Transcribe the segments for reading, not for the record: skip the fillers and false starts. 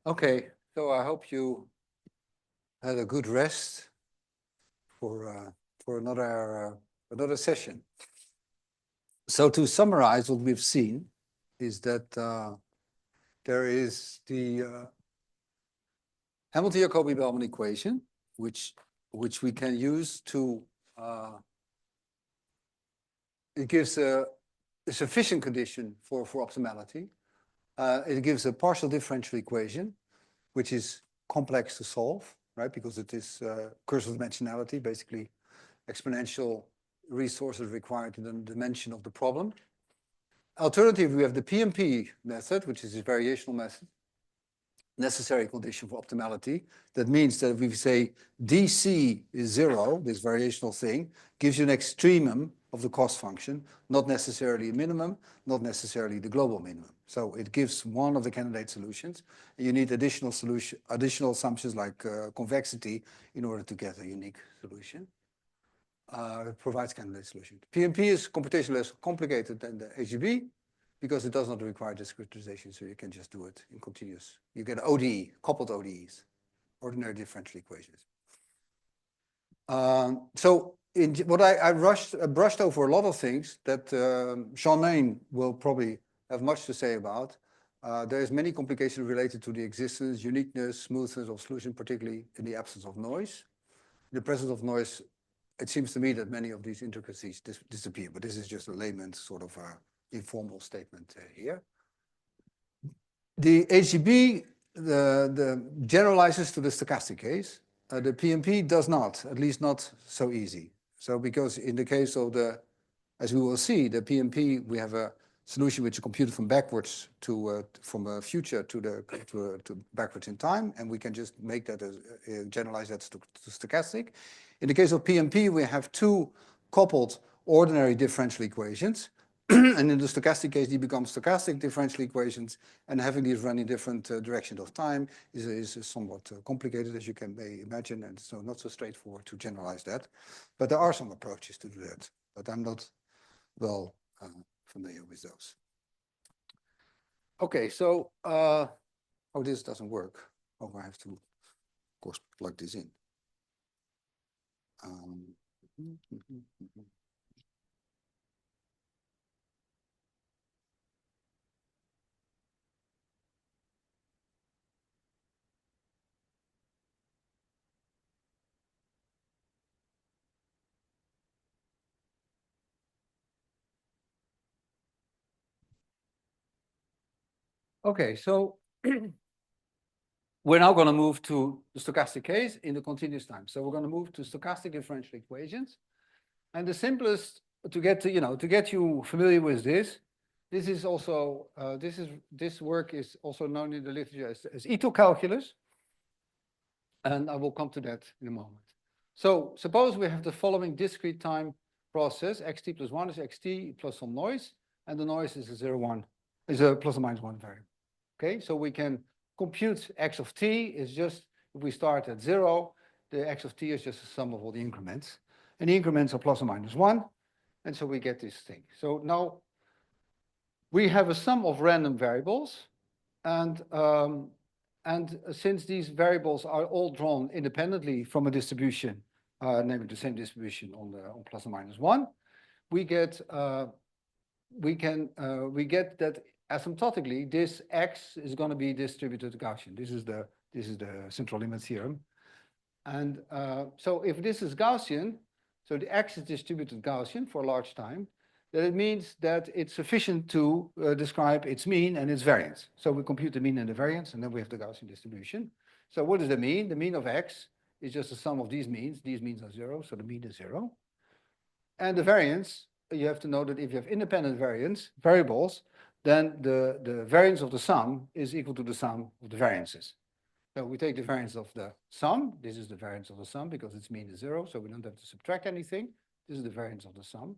Okay, so I hope you had a good rest for another session. So to summarize, what we've seen is that there is the Hamilton-Jacobi-Bellman equation, which we can use to it gives a sufficient condition for optimality. It gives a partial differential equation, which is complex to solve, right? Because it is cursor dimensionality, basically exponential resources required in the dimension of the problem. Alternatively, we have the PMP method, which is a variational method, necessary condition for optimality. That means that if we say DC is 0, this variational thing, gives you an extremum of the cost function, not necessarily a minimum, not necessarily the global minimum. So it gives one of the candidate solutions. You need additional assumptions like convexity in order to get a unique solution. It provides candidate solution. PMP is computationally less complicated than the HGB because it does not require discretization, so you can just do it in continuous. You get ODE, coupled ODEs, ordinary differential equations. So what I brushed over a lot of things that Jean-Main will probably have much to say about. There's many complications related to the existence, uniqueness, smoothness of solution, particularly in the absence of noise. In the presence of noise, it seems to me that many of these intricacies disappear, but this is just a layman's sort of informal statement here. The HGB the generalizes to the stochastic case. The PMP does not, at least not so easy. So because in the case of as we will see, the PMP, we have a solution which is computed from backwards to from a future to backwards in time, and we can just make that as generalize that to stochastic. In the case of PMP, we have two coupled ordinary differential equations. And in the stochastic case, they become stochastic differential equations, and having these run in different directions of time is somewhat complicated, as you can imagine, and so not so straightforward to generalize that. But there are some approaches to do that, but I'm not well familiar with those. Okay, so, oh, this doesn't work. Oh, I have to, of course, plug this in. Okay, so we're now going to move to the stochastic case in the continuous time. So we're going to move to stochastic differential equations, and the simplest to get you familiar with this is also this work is also known in the literature as Ito calculus, and I will come to that in a moment. So suppose we have the following discrete time process: xt plus 1 is xt plus some noise, and the noise is a plus or minus 1 variable. Okay, so we can compute x of t is just, if we start at 0, the x of t is just the sum of all the increments. And the increments are plus or minus 1, and so we get this thing. So now we have a sum of random variables, and since these variables are all drawn independently from a distribution, namely the same distribution on plus or minus 1, we get that asymptotically, this x is going to be distributed Gaussian. This is the central limit theorem. And so if this is Gaussian, so the x is distributed Gaussian for a large time, then it means that it's sufficient to describe its mean and its variance. So we compute the mean and the variance, and then we have the Gaussian distribution. So what does the mean? The mean of x is just the sum of these means. These means are 0, so the mean is 0. And the variance, you have to know that if you have independent variables, then the variance of the sum is equal to the sum of the variances. So we take the variance of the sum. This is the variance of the sum because its mean is 0, so we don't have to subtract anything. This is the variance of the sum.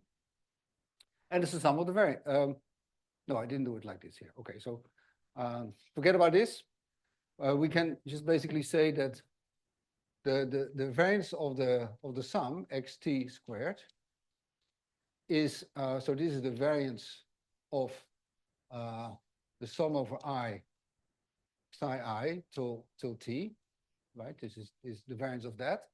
And this is the sum of the variance. No, I didn't do it like this here. Okay, so forget about this. We can just basically say that the variance of the sum, xt squared, is, so this is the variance of the sum over I psi I till t, right? This is the variance of that.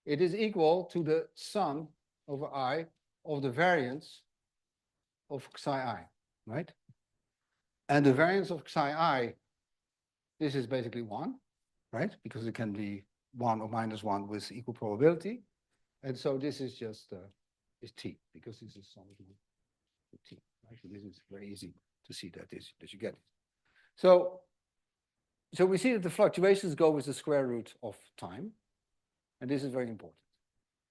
It is equal to the sum over I of the variance of psi I, right? And the variance of psi I, this is basically 1, right? Because it can be 1 or minus 1 with equal probability. And so this is just is t, because this is sum of t, right? So this is very easy to see that you get it. So we see that the fluctuations go with the square root of time, and this is very important.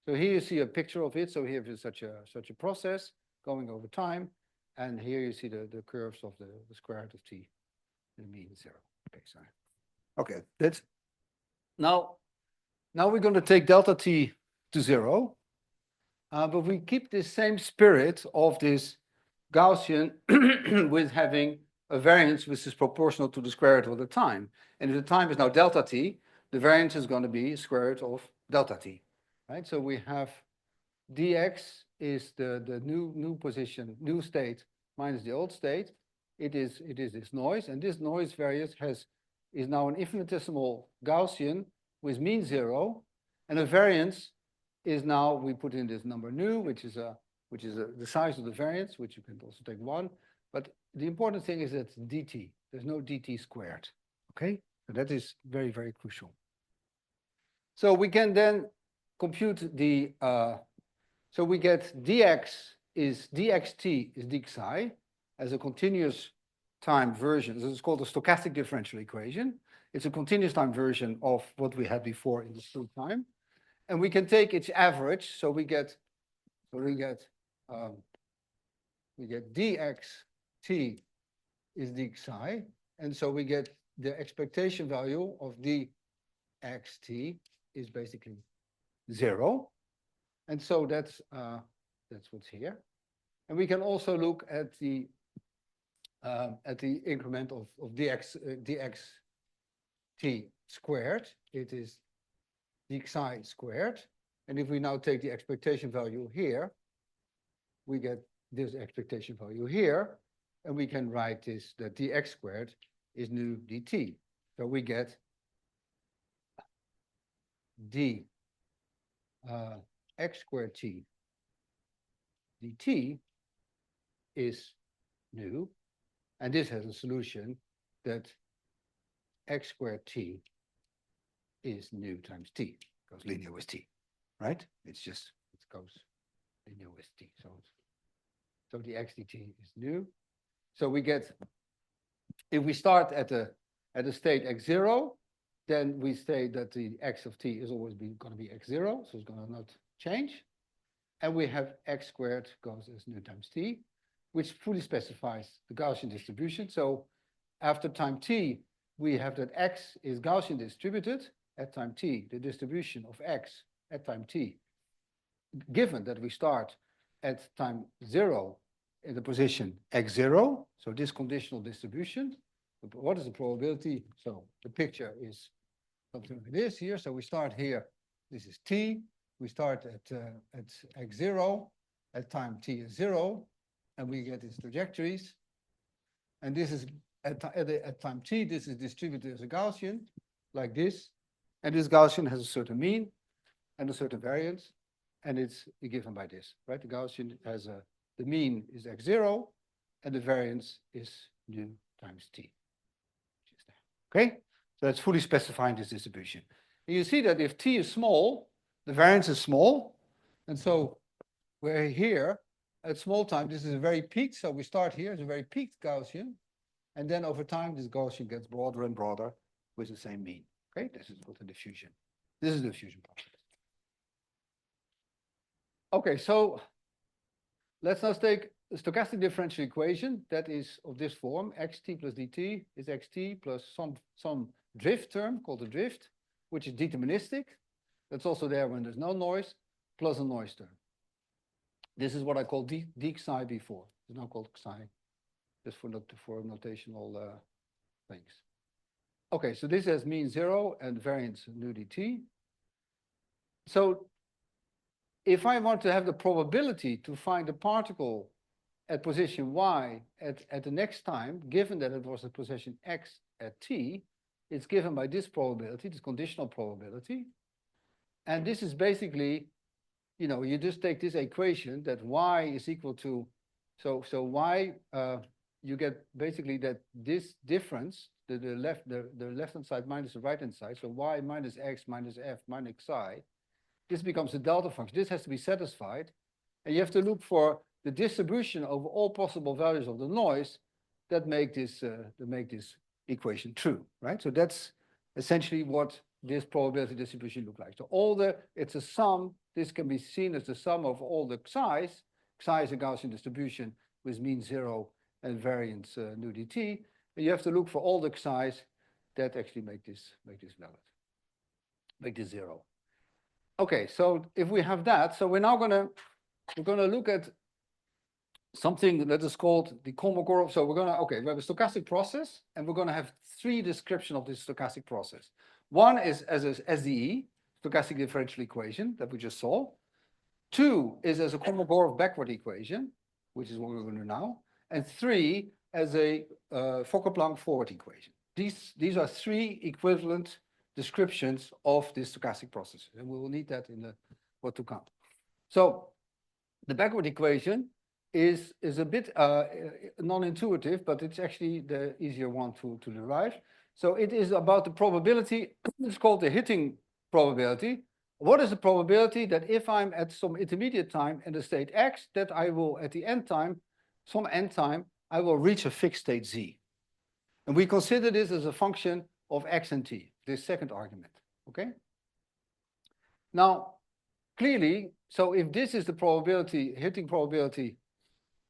So here you see a picture of it. So here is such a process going over time, and here you see the curves of the square root of t, the mean 0. Okay, sorry. Okay, that's now we're going to take delta t to 0, but we keep this same spirit of this Gaussian with having a variance which is proportional to the square root of the time. And if the time is now delta t, the variance is going to be square root of delta t, right? So we have dx is the new position, new state minus the old state. It is this noise, and this noise variance is now an infinitesimal Gaussian with mean 0, and the variance is now, we put in this number nu, which is the size of the variance, which you can also take 1. But the important thing is that it's dt. There's no dt squared. Okay, so that is very, very crucial. So we can then compute the. So we get dx is dxt is d psi as a continuous time version. This is called the stochastic differential equation. It's a continuous time version of what we had before in discrete time. And we can take its average, so we get dxt is d psi, and so we get the expectation value of dxt is basically 0, and so that's what's here. And we can also look at the increment of dxt squared. It is d psi squared. And if we now take the expectation value here, we get this expectation value here, and we can write this, that dx squared is nu dt. So we get d x squared t dt is nu, and this has a solution that x squared t is nu times t, goes linear with t, right? It goes linear with t. So the x dt is nu. So we get, if we start at a state x0, then we say that the x of t is always going to be x0, so it's going to not change. And we have x squared goes as nu times t, which fully specifies the Gaussian distribution. So after time t, we have that x is Gaussian distributed at time t, the distribution of x at time t, given that we start at time 0 in the position x0, so this conditional distribution. What is the probability? So the picture is something like this here. So we start here, this is t, we start at x0, at time t is 0, and we get these trajectories. And this is, at time t, this is distributed as a Gaussian, like this. And this Gaussian has a certain mean and a certain variance, and it's given by this, right? The Gaussian has the mean is x0, and the variance is nu times t, which is there. Okay? So that's fully specifying this distribution. And you see that if t is small, the variance is small, and so we're here at small time. This is a very peaked, so we start here as a very peaked Gaussian, and then over time this Gaussian gets broader and broader with the same mean. Okay, this is what the diffusion. This is the diffusion process. Okay, so let's now take a stochastic differential equation that is of this form: xt plus dt is xt plus some drift term called the drift, which is deterministic. That's also there when there's no noise, plus a noise term. This is what I called d psi before. It's now called psi, just for notational things. Okay, so this has mean 0 and variance nu dt. So if I want to have the probability to find a particle at position y at the next time, given that it was at position x at t, it's given by this probability, this conditional probability. And this is basically, you just take this equation that y is equal to, so y, you get basically that this difference, the left-hand side minus the right-hand side, so y minus x minus f minus xi, this becomes a delta function. This has to be satisfied. And you have to look for the distribution over all possible values of the noise that make this equation true, right? So that's essentially what this probability distribution looks like. So it's a sum. This can be seen as the sum of all the xi's. Xi is a Gaussian distribution with mean 0 and variance nu dt. And you have to look for all the xi's that actually make this valid, make this 0. Okay, so if we have that, so we're now gonna look at something that is called the Kolmogorov. So we have a stochastic process, and we're gonna have 3 descriptions of this stochastic process. One is as a SDE, stochastic differential equation that we just saw. 2 is as a Kolmogorov backward equation, which is what we're going to do now. And 3 as a Fokker-Planck forward equation. These are 3 equivalent descriptions of this stochastic process, and we will need that in what to come. So the backward equation is a bit non-intuitive, but it's actually the easier one to derive. So it is about the probability. It's called the hitting probability. What is the probability that if I'm at some intermediate time in the state x, that I will at the end time, some end time, I will reach a fixed state z. And we consider this as a function of x and t, this second argument, okay? Now, clearly, so if this is the probability, hitting probability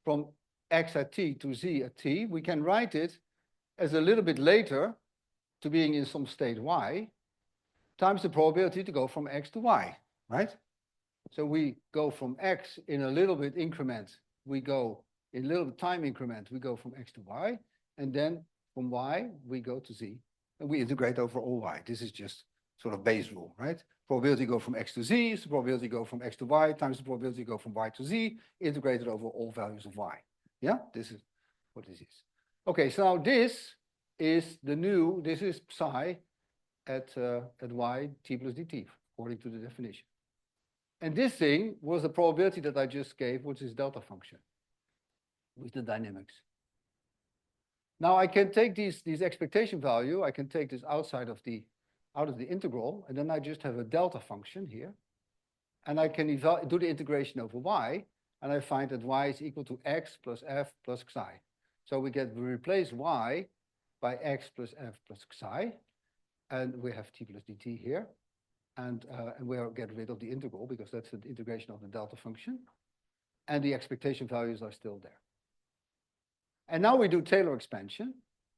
from x at t to z at t, we can write it as a little bit later to being in some state y times the probability to go from x to y, right? So we go from x in a little bit increment, we go in a little time increment, we go from x to y, and then from y, we go to z, and we integrate over all y. This is just sort of base rule, right? Probability go from x to z is the probability go from x to y times the probability go from y to z, integrated over all values of y. Yeah, this is what this is. Okay, so now this is psi at y t plus dt, according to the definition. And this thing was the probability that I just gave, which is delta function with the dynamics. Now I can take these expectation value, I can take this out of the integral, and then I just have a delta function here. And I can do the integration over y, and I find that y is equal to x plus f plus xi. So we replace y by x plus f plus xi, and we have t plus dt here. And we'll get rid of the integral because that's the integration of the delta function. And the expectation values are still there. And now we do Taylor expansion.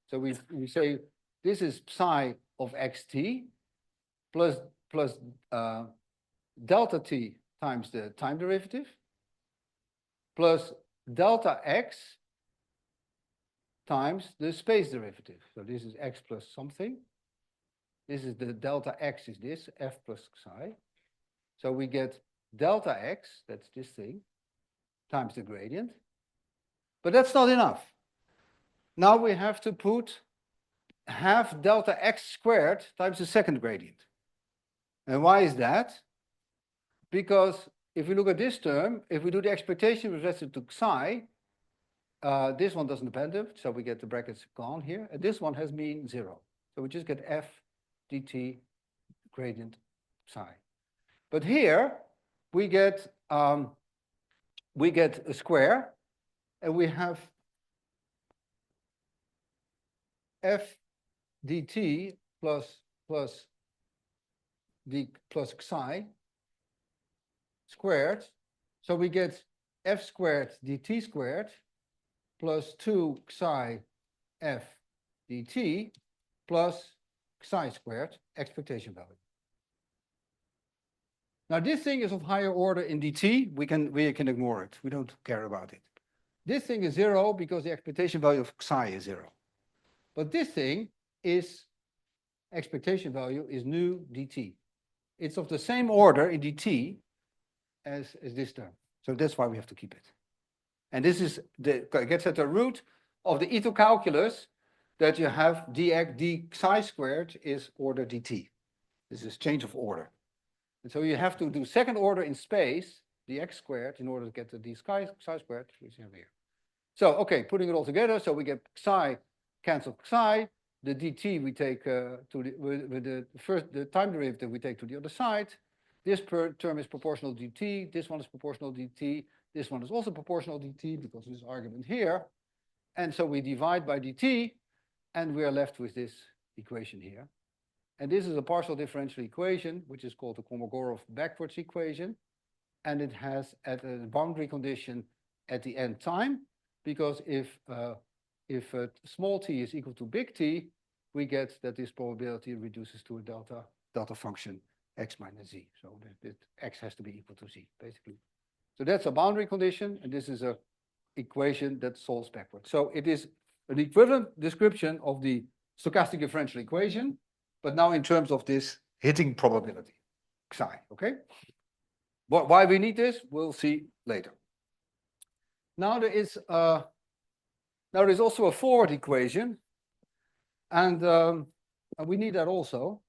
So we say this is psi of xt plus delta t times the time derivative plus delta x times the space derivative. So this is x plus something. This is the delta x is this, f plus psi. So we get delta x, that's this thing, times the gradient. But that's not enough. Now we have to put half delta x squared times the second gradient. And why is that? Because if we look at this term, if we do the expectation with respect to psi, this one doesn't depend on it, so we get the brackets gone here. And this one has mean 0. So we just get f dt gradient psi. But here we get a square, and we have f dt plus psi squared. So we get f squared dt squared plus 2 psi f dt plus psi squared expectation value. Now this thing is of higher order in dt. We can ignore it. We don't care about it. This thing is 0 because the expectation value of psi is 0. But this thing is expectation value is nu dt. It's of the same order in dt as this term. So that's why we have to keep it. And this is gets at the root of the Ito calculus that you have dx d psi squared is order dt. This is change of order. And so you have to do second order in space, dx squared, in order to get the d psi squared, which is here. So, okay, putting it all together, so we get psi cancel psi. The dt we take to the time derivative we take to the other side. This term is proportional dt. This one is proportional dt. This one is also proportional dt because of this argument here. And so we divide by dt, and we are left with this equation here. And this is a partial differential equation, which is called the Kolmogorov backwards equation. And it has at a boundary condition at the end time, because if small t is equal to big T, we get that this probability reduces to a delta function x minus z. So that x has to be equal to z, basically. So that's a boundary condition, and this is a equation that solves backwards. So it is an equivalent description of the stochastic differential equation, but now in terms of this hitting probability, psi, okay? Why we need this, we'll see later. Now there is also a forward equation, and we need that also.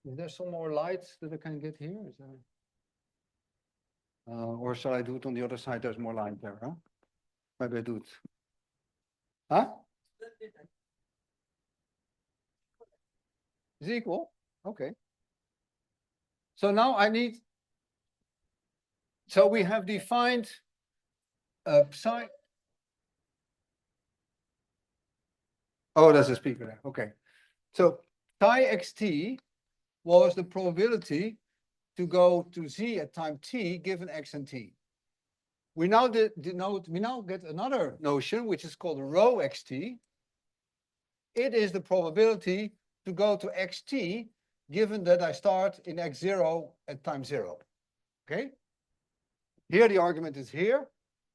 Is there some more light that I can get here? Is there... or shall I do it on the other side? There's more light there, huh? Maybe I do it. Huh? Is it equal? Okay. So now I need, so we have defined psi. Oh, there's a speaker there. Okay. So psi xt was the probability to go to z at time t given x and t. We now get another notion which is called rho xt. It is the probability to go to xt given that I start in x0 at time 0. Okay? Here the argument is here,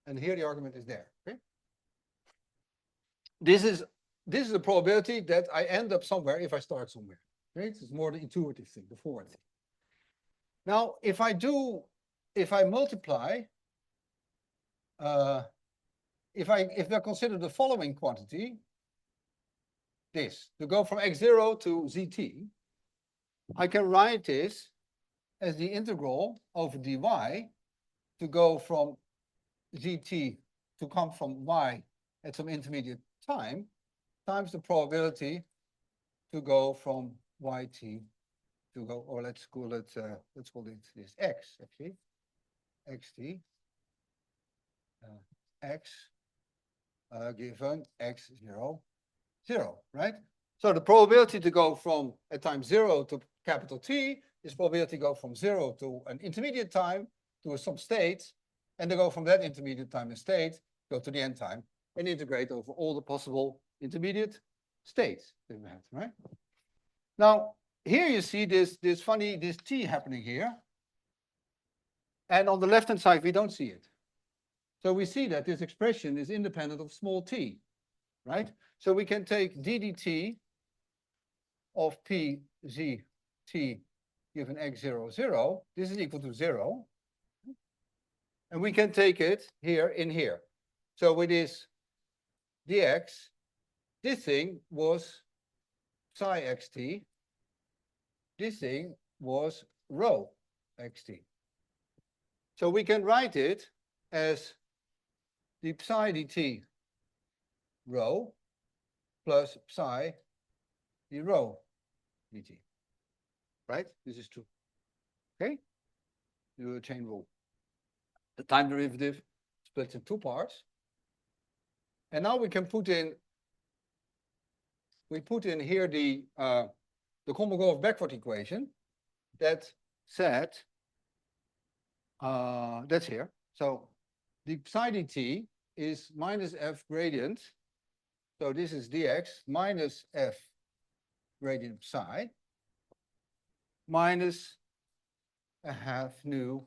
and here the argument is there. Okay? This is the probability that I end up somewhere if I start somewhere. Okay? This is more the intuitive thing, the forward thing. Now, if I multiply, if I consider the following quantity, this, to go from x0 to zt, I can write this as the integral over dy to go from zt to come from y at some intermediate time times the probability to go from yt to go, or let's call it this x actually, xt, x given x0, 0, right? So the probability to go from at time 0 to capital T is probability to go from 0 to an intermediate time to some state, and to go from that intermediate time and state, go to the end time, and integrate over all the possible intermediate states that we have, right? Now, here you see this T happening here. And on the left-hand side, we don't see it. So we see that this expression is independent of small t, right? So we can take ddt of p z t given x0, 0. This is equal to 0. And we can take it here in here. So with this dx, this thing was psi xt. This thing was rho xt. So we can write it as the psi dt rho plus psi d rho dt. Right? This is true. Okay? Do a chain rule. The time derivative splits in two parts. And now we can put in here the Kolmogorov backward equation that said that's here. So the psi dt is minus f gradient. So this is dx minus f gradient psi minus a half nu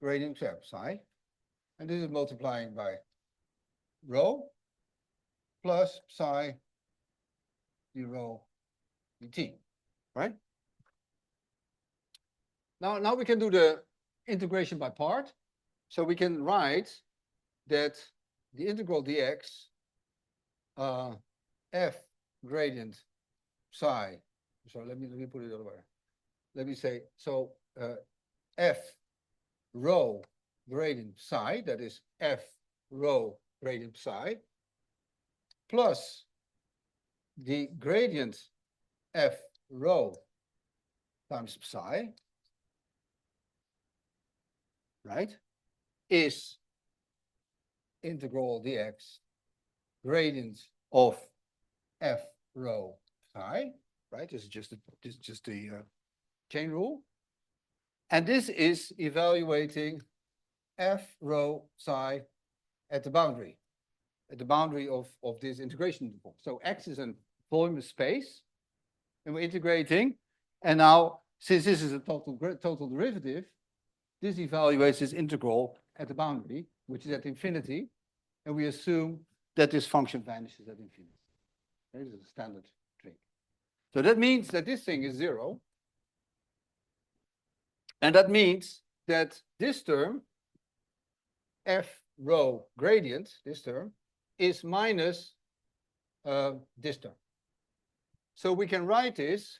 gradient psi. And this is multiplying by rho plus psi d rho dt, right? Now we can do the integration by part. So we can write that the integral dx f gradient psi. So let me put it the other way. Let me say, so f rho gradient psi, that is f rho gradient psi, plus the gradient f rho times psi, right, is integral dx gradient of f rho psi, right? This is just the chain rule. And this is evaluating f rho psi at the boundary of this integration interval. So x is a volume of space, and we're integrating. And now, since this is a total derivative, this evaluates this integral at the boundary, which is at infinity, and we assume that this function vanishes at infinity. Okay, this is a standard trick. So that means that this thing is 0. And that means that this term, f rho gradient, this term, is minus this term. So we can write this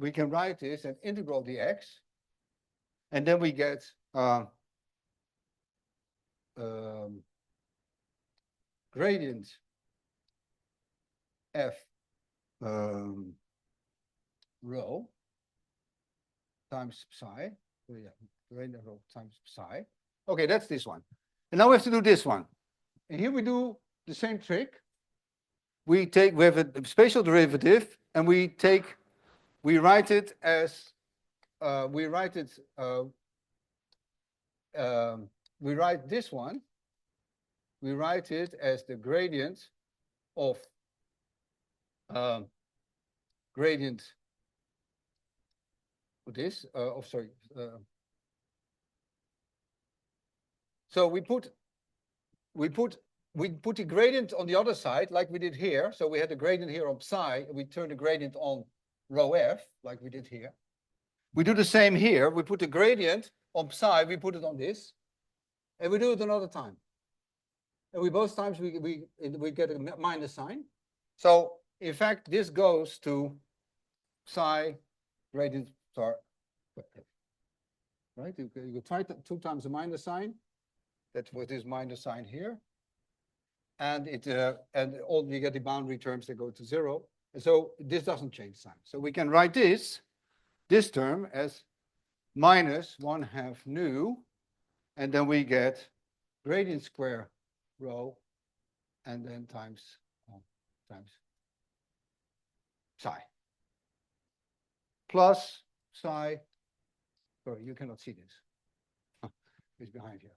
as integral dx, and then we get gradient f rho times psi. Oh, yeah, gradient rho times psi. Okay, that's this one. And now we have to do this one. And here we do the same trick. We have a spatial derivative, and we write it as we write this one. We write it as the gradient of gradient of this. So we put the gradient on the other side, like we did here. So we had the gradient here on psi, and we turn the gradient on rho f, like we did here. We do the same here. We put the gradient on psi, we put it on this, and we do it another time. And both times we get a minus sign. So in fact, this goes to psi gradient star. Right? You try 2 times the minus sign. That's with this minus sign here. And you get the boundary terms that go to 0. And so this doesn't change sign. So we can write this term as minus 1/2 nu, and then we get gradient square rho, and then times psi. Plus psi, sorry, you cannot see this. It's behind here.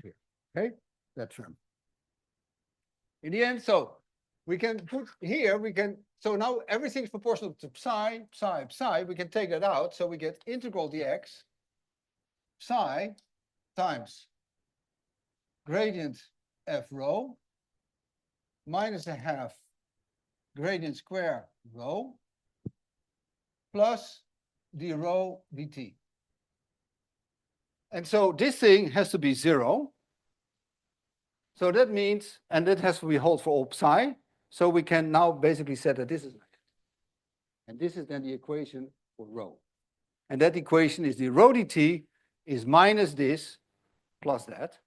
Here. Okay, that term. In the end, so we can put here, so now everything's proportional to psi, psi, psi. We can take that out, so we get integral dx psi times gradient f rho minus 1/2 gradient square rho plus the rho dt. And so this thing has to be 0. So that means, and that has to be hold for all psi. So we can now basically say that this is negative. And this is then the equation for rho. And that equation is the rho dt is minus this plus that.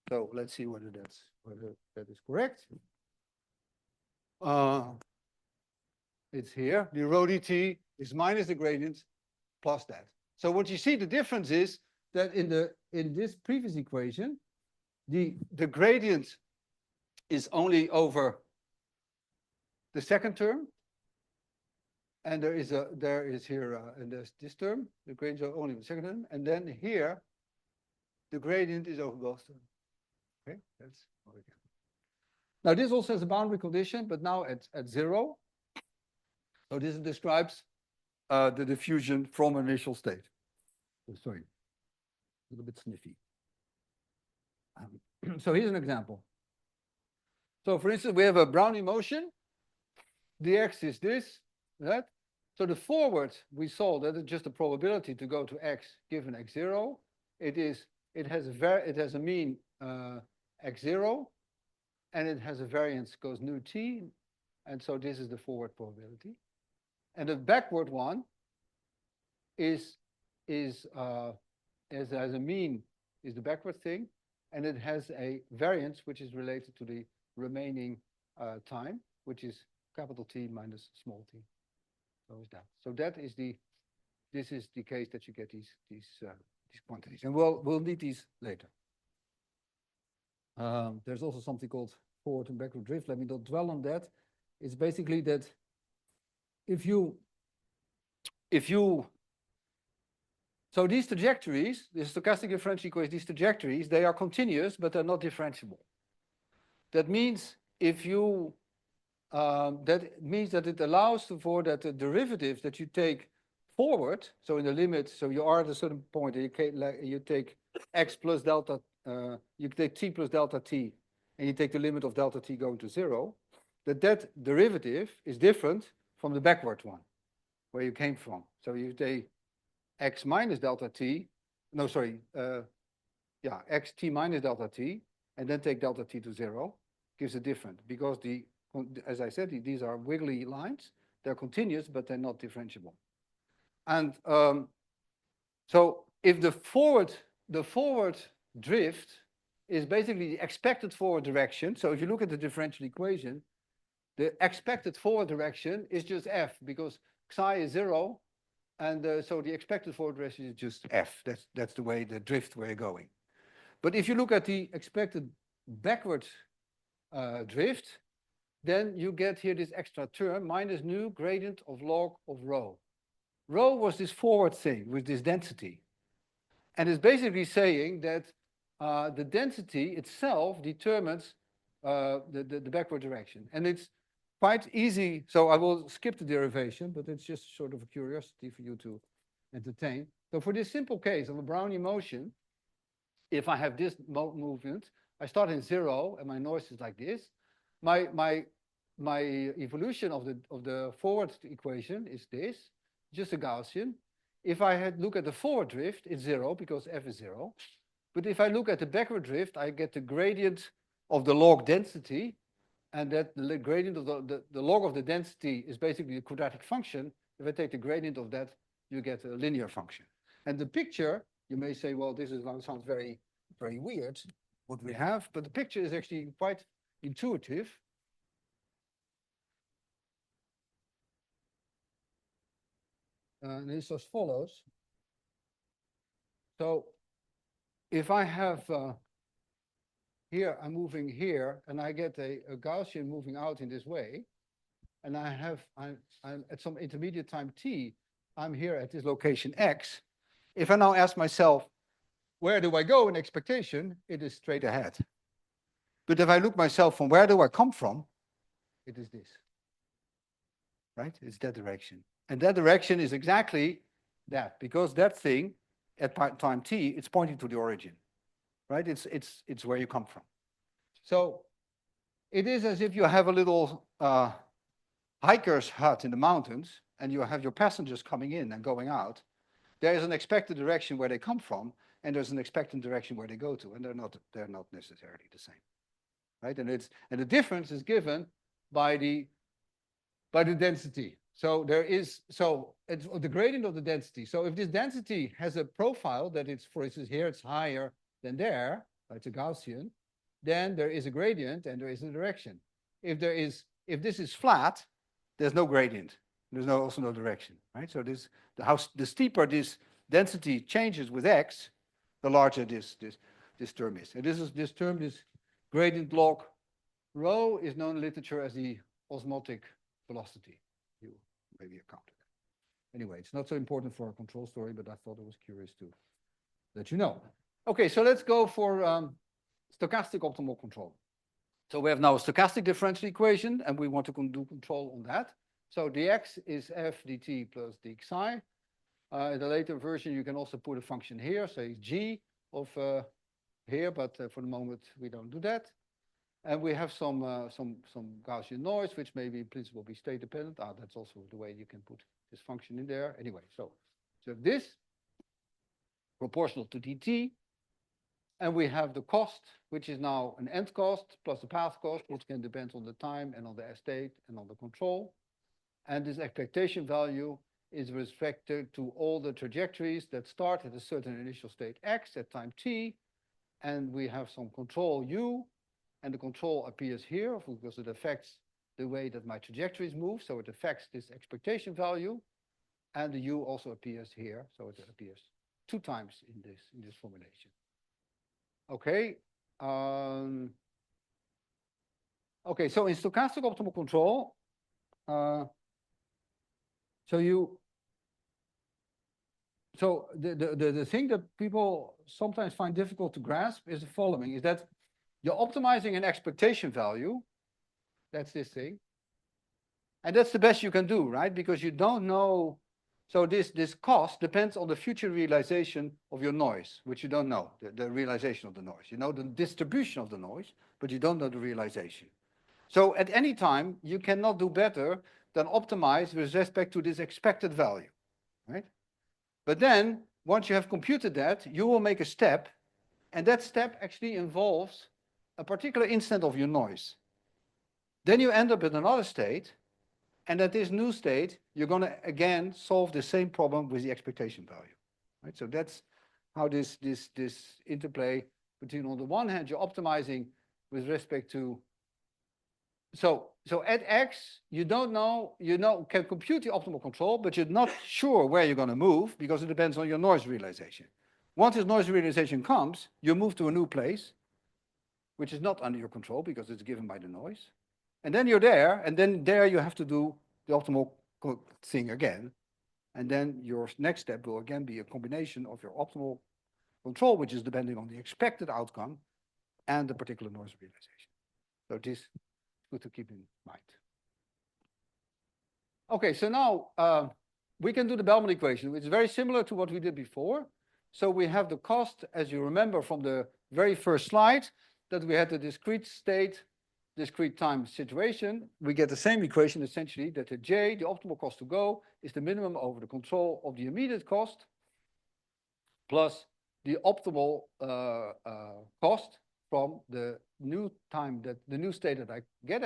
So let's see whether that is correct. It's here. The rho dt is minus the gradient plus that. So what you see, the difference is that in this previous equation, the gradient is only over the second term, and there's this term, the gradient is only the second term, and then here the gradient is over both terms. Okay, that's what we get. Now this also has a boundary condition, but now at 0. So this describes the diffusion from initial state. Oh, sorry, a little bit sniffy. So here's an example. So for instance, we have a Brownian motion. Dx is this, that. So the forward, we saw that it's just a probability to go to x given x0. It is it has a mean x0, and it has a variance goes nu t, and so this is the forward probability. And the backward one is has a mean is the backward thing, and it has a variance which is related to the remaining time, which is capital T minus small t. So is that. So this is the case that you get these quantities, and we'll need these later. There's also something called forward and backward drift. Let me not dwell on that. It's basically that if you so these trajectories, the stochastic differential equation, these trajectories, they are continuous, but they're not differentiable. That means that it allows for that the derivatives that you take forward, so in the limit, so you are at a certain point, you take x plus delta, you take t plus delta t, and you take the limit of delta t going to 0, that derivative is different from the backward one, where you came from. So you take x minus delta t, x t minus delta t, and then take delta t to 0, gives a different, because as I said, these are wiggly lines. They're continuous, but they're not differentiable. And so if the forward drift is basically the expected forward direction. So if you look at the differential equation, the expected forward direction is just f, because psi is 0, and so the expected forward direction is just f. That's the way the drift where you're going. But if you look at the expected backward drift, then you get here this extra term, minus nu gradient of log of rho. Rho was this forward thing with this density. And it's basically saying that the density itself determines the backward direction. And it's quite easy. So I will skip the derivation, but it's just sort of a curiosity for you to entertain. So for this simple case of a Brownian motion, if I have this movement, I start in 0 and my noise is like this. My evolution of the forward equation is this, just a Gaussian. If I look at the forward drift, it's 0 because f is 0. But if I look at the backward drift, I get the gradient of the log density, and that the gradient of the log of the density is basically the quadratic function. If I take the gradient of that, you get a linear function. And the picture, you may say, well, this sounds very, very weird, what we have, but the picture is actually quite intuitive. And it's as follows. So if I have here, I'm moving here, and I get a Gaussian moving out in this way, and I'm at some intermediate time t, I'm here at this location x. If I now ask myself, where do I go in expectation? It is straight ahead. But if I look myself from where do I come from, it is this. Right? It's that direction. And that direction is exactly that, because that thing at time t, it's pointing to the origin. Right? It's where you come from. So it is as if you have a little hiker's hut in the mountains, and you have your passengers coming in and going out. There is an expected direction where they come from, and there's an expected direction where they go to, and they're not necessarily the same. Right? And the difference is given by the density. So it's the gradient of the density. So if this density has a profile that it's, for instance, here it's higher than there, it's a Gaussian, then there is a gradient and there is a direction. If this is flat, there's no gradient. There's also no direction, right? So the steeper this density changes with x, the larger this term is. And this term, this gradient log rho, is known in literature as the osmotic velocity. You maybe encountered that. Anyway, it's not so important for a control story, but I thought it was curious to let you know. Okay, so let's go for stochastic optimal control. So we have now a stochastic differential equation, and we want to do control on that. So dx is f dt plus dxi. In the later version, you can also put a function here, say g of here, but for the moment we don't do that. And we have some Gaussian noise, which maybe in principle be state dependent. That's also the way you can put this function in there. Anyway, so this proportional to dt. And we have the cost, which is now an end cost, plus the path cost, which can depend on the time and on the state and on the control. And this expectation value is respected to all the trajectories that start at a certain initial state x at time t, and we have some control u, and the control appears here because it affects the way that my trajectories move, so it affects this expectation value, and the u also appears here, so it appears 2 times in this formulation. Okay. Okay, so in stochastic optimal control, so the thing that people sometimes find difficult to grasp is the following, is that you're optimizing an expectation value, that's this thing, and that's the best you can do, right? Because you don't know, so this cost depends on the future realization of your noise, which you don't know, the realization of the noise. You know the distribution of the noise, but you don't know the realization. So at any time, you cannot do better than optimize with respect to this expected value, right? But then, once you have computed that, you will make a step, and that step actually involves a particular instant of your noise. Then you end up in another state, and at this new state, you're going to again solve the same problem with the expectation value, right? So that's how this interplay between, on the one hand, you're optimizing with respect to, so at x, you don't know, can compute the optimal control, but you're not sure where you're going to move because it depends on your noise realization. Once this noise realization comes, you move to a new place, which is not under your control because it's given by the noise. And then you're there, and then there you have to do the optimal thing again. And then your next step will again be a combination of your optimal control, which is depending on the expected outcome and the particular noise realization. So this is good to keep in mind. Okay, so now we can do the Bellman equation. It's very similar to what we did before. So we have the cost, as you remember from the very first slide, that we had the discrete state, discrete time situation. We get the same equation essentially, that the J, the optimal cost to go, is the minimum over the control of the immediate cost plus the optimal cost from the new time, that the new state that I get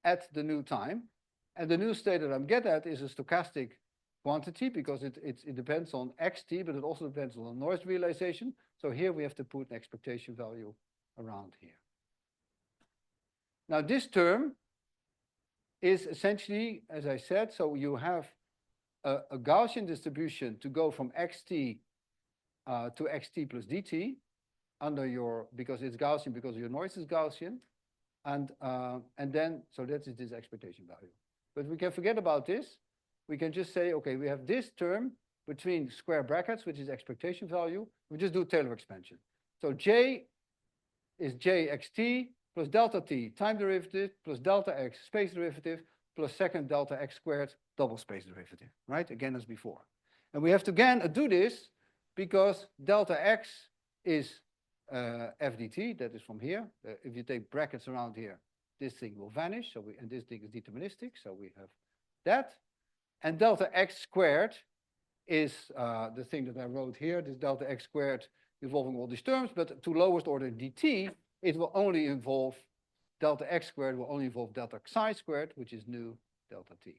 at the new time. And the new state that I'm get at is a stochastic quantity because it depends on xt, but it also depends on the noise realization. So here we have to put an expectation value around here. Now this term is essentially, as I said, so you have a Gaussian distribution to go from xt to xt plus dt under your, because it's Gaussian, because your noise is Gaussian. And then, so that is this expectation value. But we can forget about this. We can just say, okay, we have this term between square brackets, which is expectation value. We just do Taylor expansion. So J is jxt plus delta t time derivative plus delta x space derivative plus second delta x squared double space derivative, right? Again as before. And we have to again do this because delta x is fdt, that is from here. If you take brackets around here, this thing will vanish. So and this thing is deterministic, so we have that. And delta x squared is the thing that I wrote here, this delta x squared involving all these terms, but to lowest order dt, it will only involve, delta x squared will only involve delta psi squared, which is nu delta t.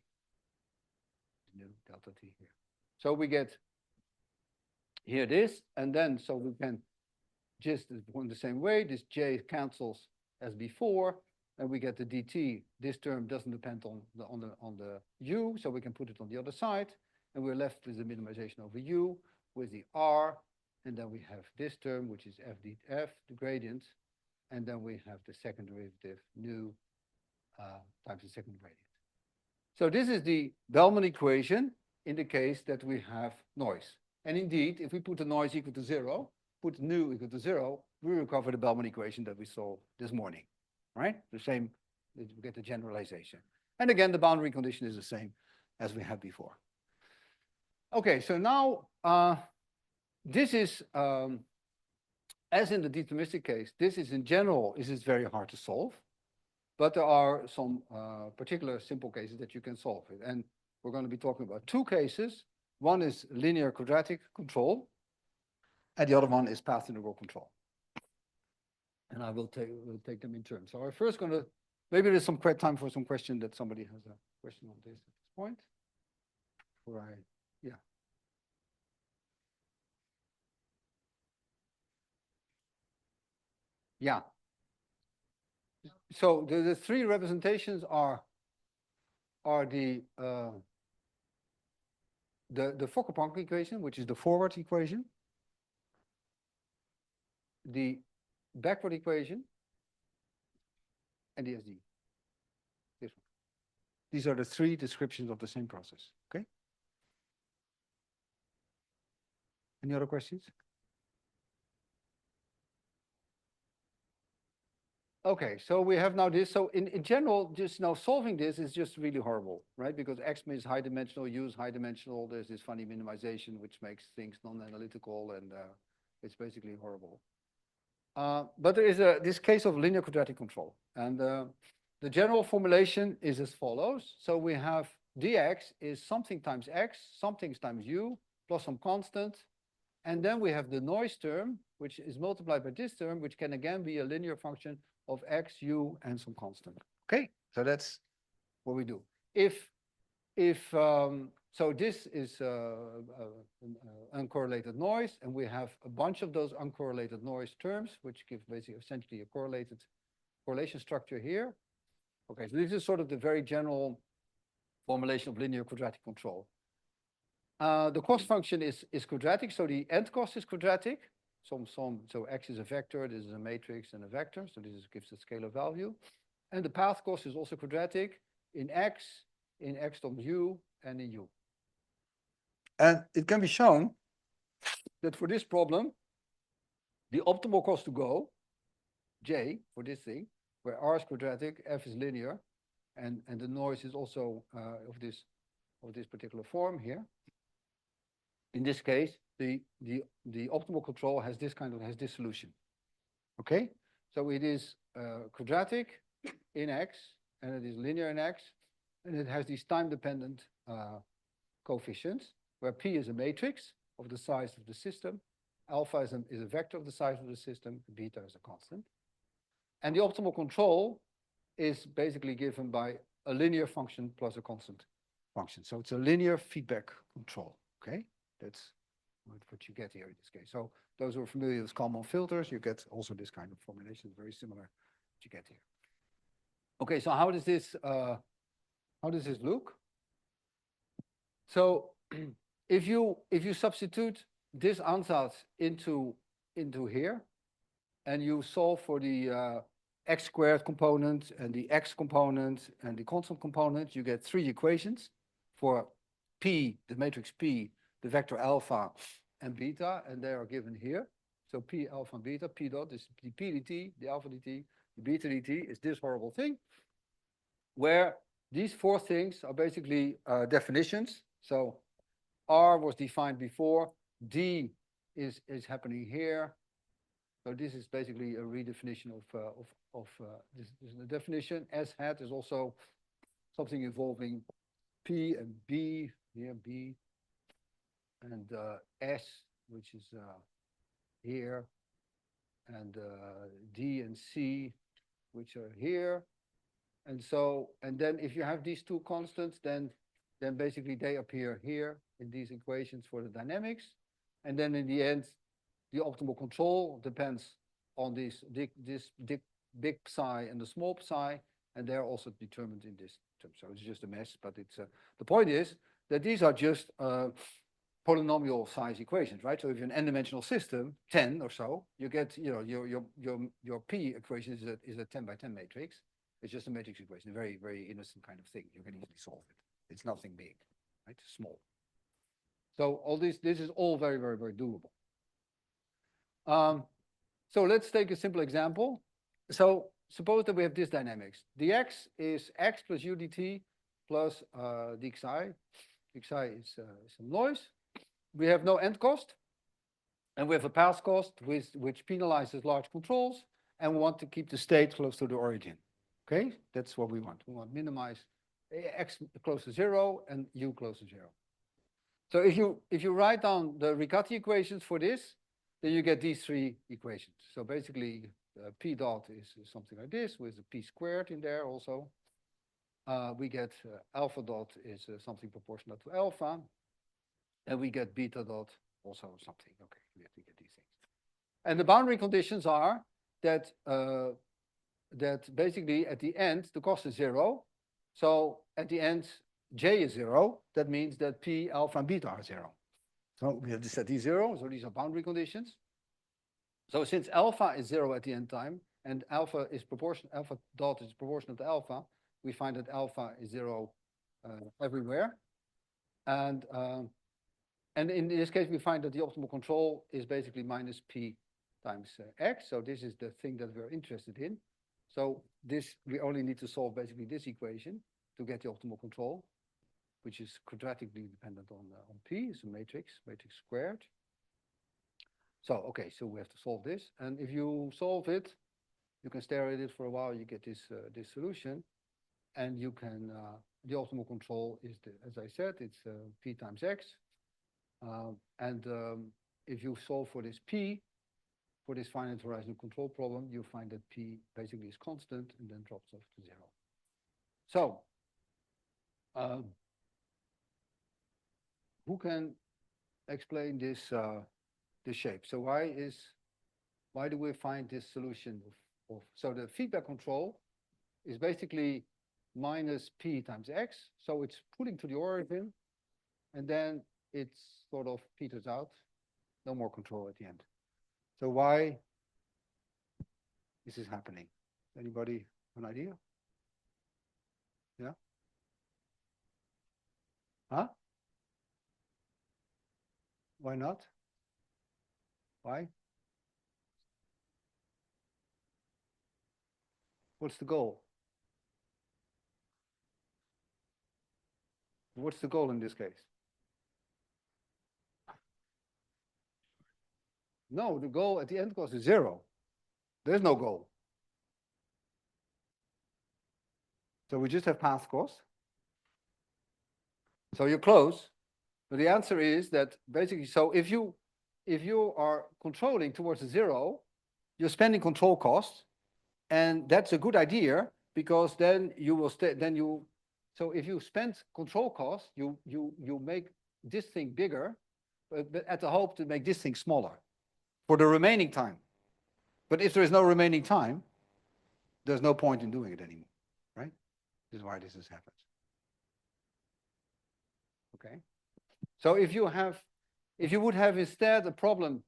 Nu delta t here. So we get here this, and then so we can just in the same way, this j cancels as before, and we get the dt. This term doesn't depend on the u, so we can put it on the other side, and we're left with the minimization over u with the r, and then we have this term, which is f, the gradient, and then we have the second derivative nu times the second gradient. So this is the Bellman equation in the case that we have noise. And indeed, if we put the noise equal to 0, put nu equal to 0, we recover the Bellman equation that we saw this morning, right? The same, we get the generalization. And again, the boundary condition is the same as we had before. Okay, so now this is, as in the deterministic case, this is in general, this is very hard to solve, but there are some particular simple cases that you can solve it. And we're going to be talking about two cases. One is linear quadratic control, and the other one is path integral control. we'll take them in turn. So we're first going to, maybe there's some time for some question that somebody has a question on this at this point. Right. Yeah. Yeah. So the three representations are the Fokker-Planck equation, which is the forward equation, the backward equation, and the SD. This one. These are the three descriptions of the same process. Okay. Any other questions? Okay, so we have now this. So in general, just now solving this is just really horrible, right? Because X is high dimensional, U is high dimensional. There's this funny minimization, which makes things non-analytical, and it's basically horrible. But there is this case of linear quadratic control. And the general formulation is as follows. So we have dx is something times x, something times u, plus some constant. And then we have the noise term, which is multiplied by this term, which can again be a linear function of x, u, and some constant. Okay, so that's what we do. So this is uncorrelated noise, and we have a bunch of those uncorrelated noise terms, which give basically essentially a correlation structure here. Okay, so this is sort of the very general formulation of linear quadratic control. The cost function is quadratic, so the end cost is quadratic. So x is a vector, this is a matrix and a vector, so this gives a scalar value. And the path cost is also quadratic in x times u, and in u. And it can be shown that for this problem, the optimal cost to go, j, for this thing, where r is quadratic, f is linear, and the noise is also of this particular form here. In this case, the optimal control has this solution. Okay, so it is quadratic in x, and it is linear in x, and it has these time-dependent coefficients, where p is a matrix of the size of the system, alpha is a vector of the size of the system, beta is a constant. And the optimal control is basically given by a linear function plus a constant function. So it's a linear feedback control. Okay, that's what you get here in this case. So those who are familiar with Kalman filters, you get also this kind of formulation, very similar to what you get here. Okay, so how does this look? So if you substitute this ansatz into here, and you solve for the x squared component and the x component and the constant component, you get three equations for P, the matrix P, the vector alpha, and beta, and they are given here. So P, alpha, and beta, P dot is the P dt, the alpha dt, the beta dt is this horrible thing, where these four things are basically definitions. So R was defined before, D is happening here. So this is basically a redefinition of this is the definition. S hat is also something involving P and B, here B, and S, which is here, and D and C, which are here. And so, and then if you have these two constants, then basically they appear here in these equations for the dynamics. And then in the end, the optimal control depends on this big psi and the small psi, and they're also determined in this term. So it's just a mess, but it's the point is that these are just polynomial size equations, right? So if you're an n-dimensional system, 10 or so, you get, you know, your P equation is a 10 by 10 matrix. It's just a matrix equation, a very, very innocent kind of thing. You can easily solve it. It's nothing big, right? Small. So all this is all very, very, very doable. So let's take a simple example. So suppose that we have this dynamics. dx is x plus u dt plus dxi. Dxi is some noise. We have no end cost, and we have a path cost which penalizes large controls, and we want to keep the state close to the origin. Okay, that's what we want. We want to minimize x close to 0 and u close to 0. So if you write down the Riccati equations for this, then you get these three equations. So basically, P dot is something like this with a P squared in there also. We get alpha dot is something proportional to alpha. And we get beta dot also something. Okay, we have to get these things. And the boundary conditions are that that basically at the end the cost is 0. So at the end J is 0. That means that P, alpha, and beta are 0. So we have to set these 0. So these are boundary conditions. So since alpha is 0 at the end time and alpha dot is proportional to alpha, we find that alpha is 0 everywhere. And in this case, we find that the optimal control is basically minus P times X. So this is the thing that we're interested in. So this, we only need to solve basically this equation to get the optimal control, which is quadratically dependent on P. It's a matrix squared. So, okay, so we have to solve this. And if you solve it, you can stare at it for a while, you get this, this solution. And you can, the optimal control is, as I said, it's P times X. If you solve for this P, for this finite horizon control problem, you find that P basically is constant and then drops off to 0. So, who can explain this this shape? So why do we find this solution of so the feedback control is basically minus P times X. So it's pulling to the origin, and then it sort of peters out. No more control at the end. So why this is happening? Anybody an idea? Yeah? Huh? Why not? Why? What's the goal? What's the goal in this case? No, the goal at the end cost is 0. There's no goal. So we just have path cost. So you're close. But the answer is that basically, so if you are controlling towards a 0, you're spending control costs, and that's a good idea because then you will stay. So if you spend control costs, you make this thing bigger, but at the hope to make this thing smaller for the remaining time. But if there is no remaining time, there's no point in doing it anymore, right? This is why this has happened. Okay. So if you would have instead a problem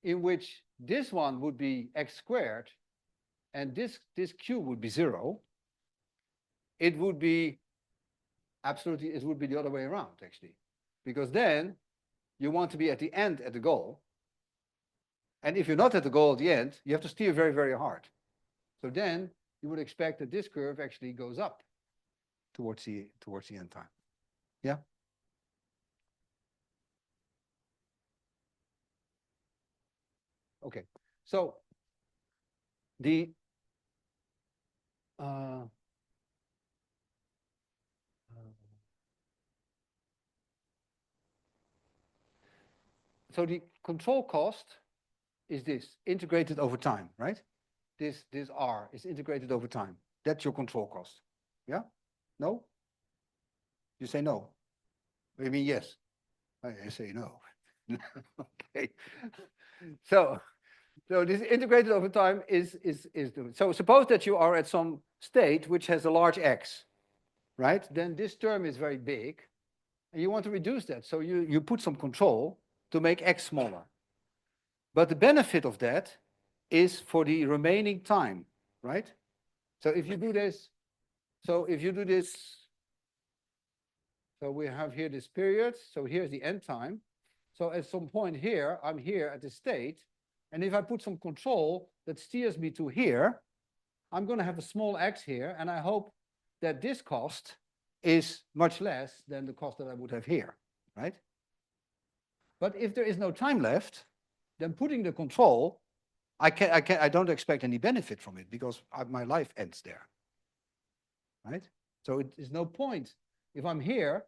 in which this one would be x squared and this q would be 0, it would be the other way around actually. Because then you want to be at the end at the goal. And if you're not at the goal at the end, you have to steer very, very hard. So then you would expect that this curve actually goes up towards the end time. Yeah? Okay. So the so the control cost is this, integrated over time, right? This R is integrated over time. That's your control cost. Yeah? No? You say no. What do you mean yes? I say no. Okay. So this integrated over time is so suppose that you are at some state which has a large x, right? Then this term is very big, and you want to reduce that. So you put some control to make x smaller. But the benefit of that is for the remaining time, right? So if you do this, so we have here this period. So here's the end time. So at some point here, I'm here at this state. And if I put some control that steers me to here, I'm going to have a small x here. And I hope that this cost is much less than the cost that I would have here, right? But if there is no time left, then putting the control, I don't expect any benefit from it because my life ends there, right? So it is no point. If I'm here,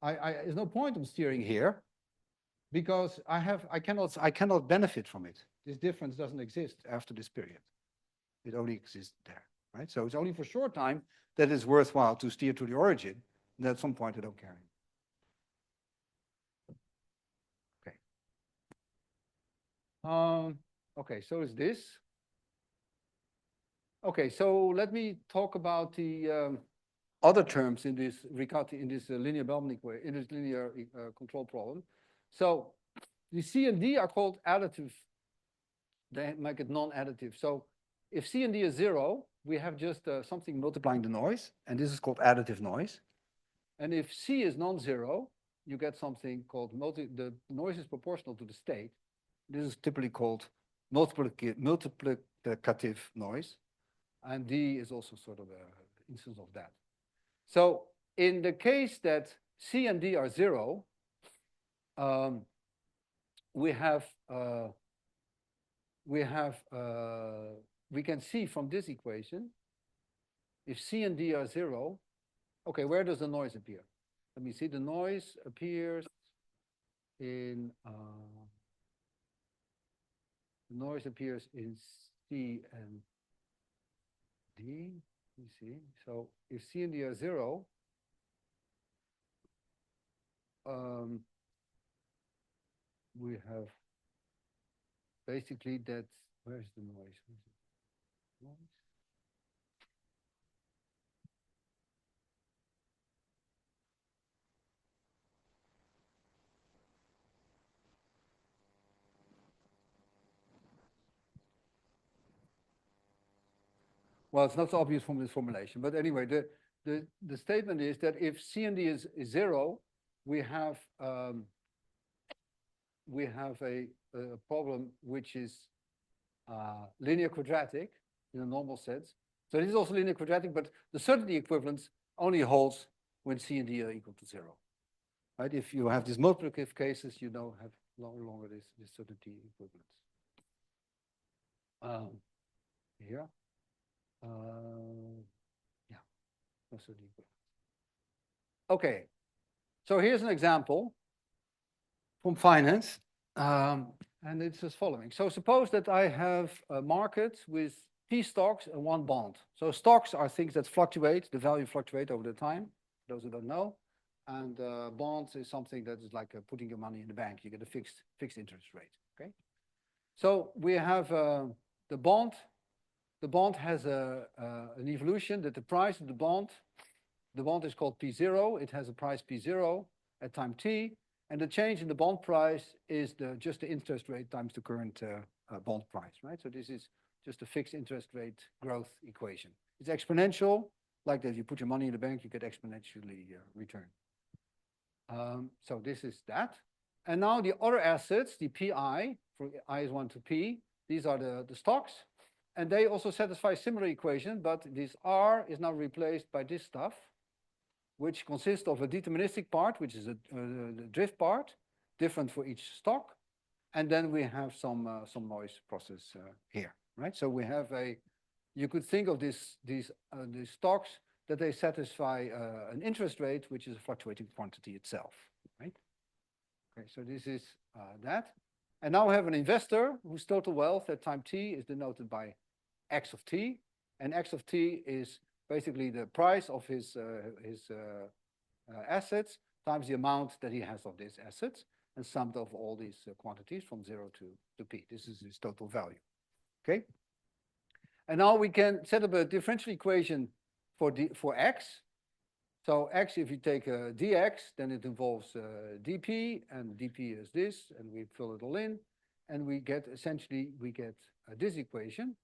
there's no point of steering here because I cannot benefit from it. This difference doesn't exist after this period. It only exists there, right? So it's only for short time that it's worthwhile to steer to the origin. And at some point I don't care anymore. Okay. Okay, so it's this. Okay, so let me talk about the other terms in this linear Bellman equation, in this linear control problem. So the C and D are called additive. They make it non-additive. So if C and D is 0, we have just something multiplying the noise, and this is called additive noise. And if C is non-zero, you get something called the noise is proportional to the state. This is typically called multiplicative noise. And D is also sort of an instance of that. So in the case that C and D are 0, we can see from this equation, if C and D are 0, okay, where does the noise appear? Let me see, the noise appears in C and D. Let me see. So if C and D are 0, we have basically that. Where's the noise? Well, it's not so obvious from this formulation, but anyway, the statement is that if C and D is 0, we have a problem which is linear quadratic in a normal sense. So this is also linear quadratic, but the certainty equivalence only holds when C and D are equal to 0. Right? If you have these multiplicative cases, you don't have no longer this certainty equivalence. Here. Yeah, no certainty equivalence. Okay, so here's an example from finance, and it's as following. So suppose that I have a market with P stocks and 1 bond. So stocks are things that fluctuate, the value fluctuate over the time, those who don't know. And bonds is something that is like putting your money in the bank. You get a fixed interest rate, okay? So we have the bond. The bond has an evolution that the price of the bond is called P0. It has a price P0 at time t. And the change in the bond price is just the interest rate times the current bond price, right? So this is just a fixed interest rate growth equation. It's exponential, like that you put your money in the bank, you get exponentially return. So this is that. And now the other assets, the PI, for I is 1 to P, these are the stocks. And they also satisfy a similar equation, but this R is now replaced by this stuff, which consists of a deterministic part, which is the drift part, different for each stock. And then we have some noise process here, right? So we have you could think of these stocks that they satisfy an interest rate, which is a fluctuating quantity itself, right? Okay, so this is that. And now we have an investor whose total wealth at time t is denoted by X of t, and X of t is basically the price of his assets times the amount that he has of these assets, and summed of all these quantities from 0 to p. This is his total value, okay? And now we can set up a differential equation for x. So x, if you take a dx, then it involves dp, and dp is this, and we fill it all in, and we get essentially this equation.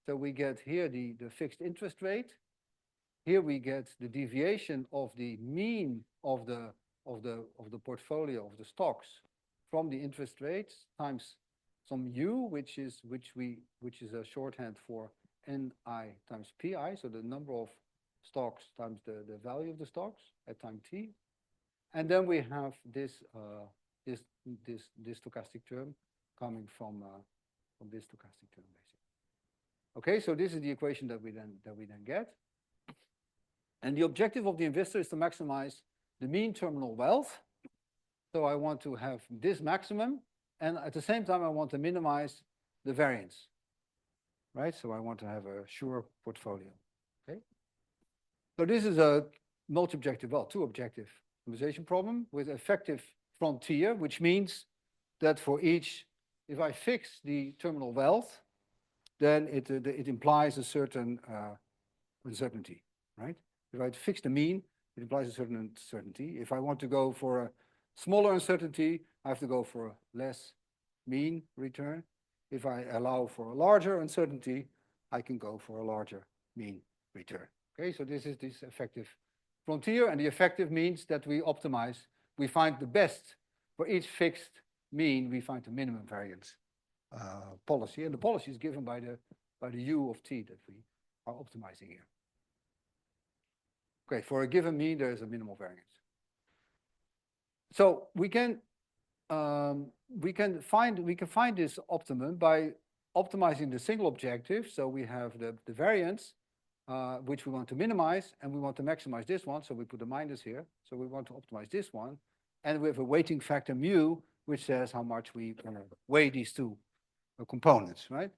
So we get here the fixed interest rate. Here we get the deviation of the mean of the portfolio of the stocks from the interest rates times some u, which is a shorthand for ni times pi. So the number of stocks times the value of the stocks at time t. And then we have this stochastic term coming from this stochastic term, basically. Okay, so this is the equation that we then get. And the objective of the investor is to maximize the mean terminal wealth. So I want to have this maximum, and at the same time, I want to minimize the variance, right? So I want to have a sure portfolio, okay? So this is a multi-objective, well, two-objective optimization problem with effective frontier, which means that for each, if I fix the terminal wealth, then it implies a certain uncertainty, right? If I fix the mean, it implies a certain uncertainty. If I want to go for a smaller uncertainty, I have to go for a less mean return. If I allow for a larger uncertainty, I can go for a larger mean return. Okay, so this is this effective frontier, and the effective means that we optimize, we find the best for each fixed mean, we find the minimum variance policy, and the policy is given by the u of t that we are optimizing here. Okay, for a given mean, there is a minimal variance. So we can find this optimum by optimizing the single objective. So we have the variance, which we want to minimize, and we want to maximize this one. So we put a minus here. So we want to optimize this one, and we have a weighting factor mu, which says how much we weigh these two components, right?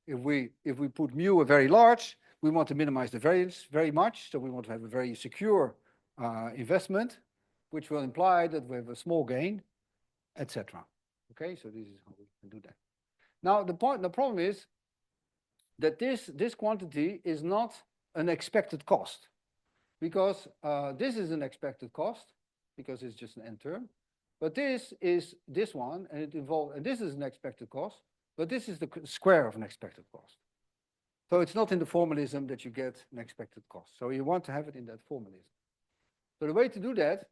If we put mu very large, we want to minimize the variance very much. So we want to have a very secure investment, which will imply that we have a small gain, etc. Okay, so this is how we can do that. Now the problem is that this quantity is not an expected cost, because this is an expected cost because it's just an n term, but this is this one, and and this is an expected cost, but this is the square of an expected cost. So it's not in the formalism that you get an expected cost. So you want to have it in that formalism. So the way to do that,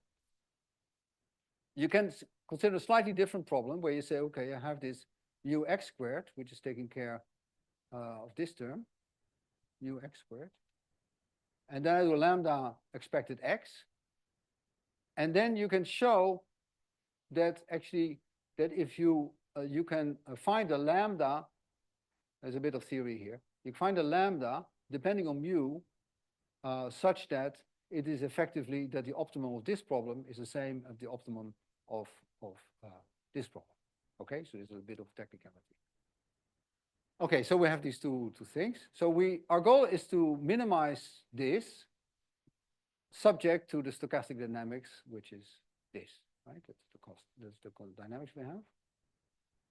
you can consider a slightly different problem where you say, okay, I have this mu x squared, which is taking care of this term, mu x squared. And then I do lambda expected x. And then you can show that actually, that if you can find a lambda, there's a bit of theory here, you find a lambda depending on mu such that it is effectively that the optimum of this problem is the same as the optimum of this problem. Okay, so there's a bit of technicality. Okay, so we have these two things. So our goal is to minimize this subject to the stochastic dynamics, which is this, right? That's the cost, that's the dynamics we have.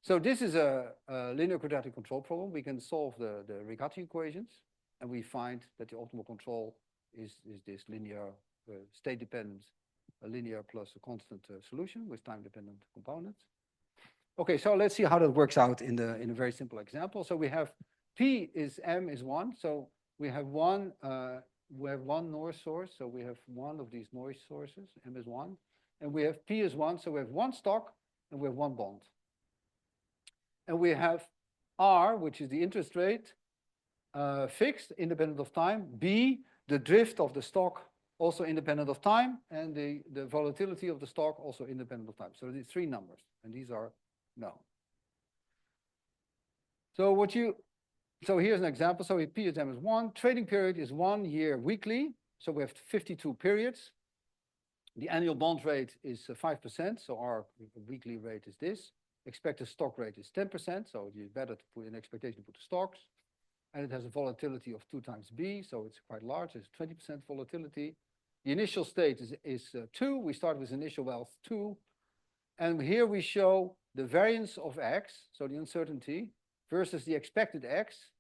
So this is a linear quadratic control problem. We can solve the Riccati equations, and we find that the optimal control is this linear, state-dependent, a linear plus a constant solution with time-dependent components. Okay, so let's see how that works out in a very simple example. So we have P is M is 1. So we have one noise source. So we have one of these noise sources, M is 1. And we have P is 1. So we have one stock and we have one bond. And we have R, which is the interest rate, fixed, independent of time. B, the drift of the stock, also independent of time. And the volatility of the stock, also independent of time. So these three numbers, and these are known. So here's an example. So P is M is 1. Trading period is 1 year weekly. So we have 52 periods. The annual bond rate is 5%. So our weekly rate is this. Expected stock rate is 10%, so it's better to put an expectation to put the stocks. And it has a volatility of 2 times B, so it's quite large. It's 20% volatility. The initial state is 2. We start with initial wealth 2. And here we show the variance of x, so the uncertainty, versus the expected x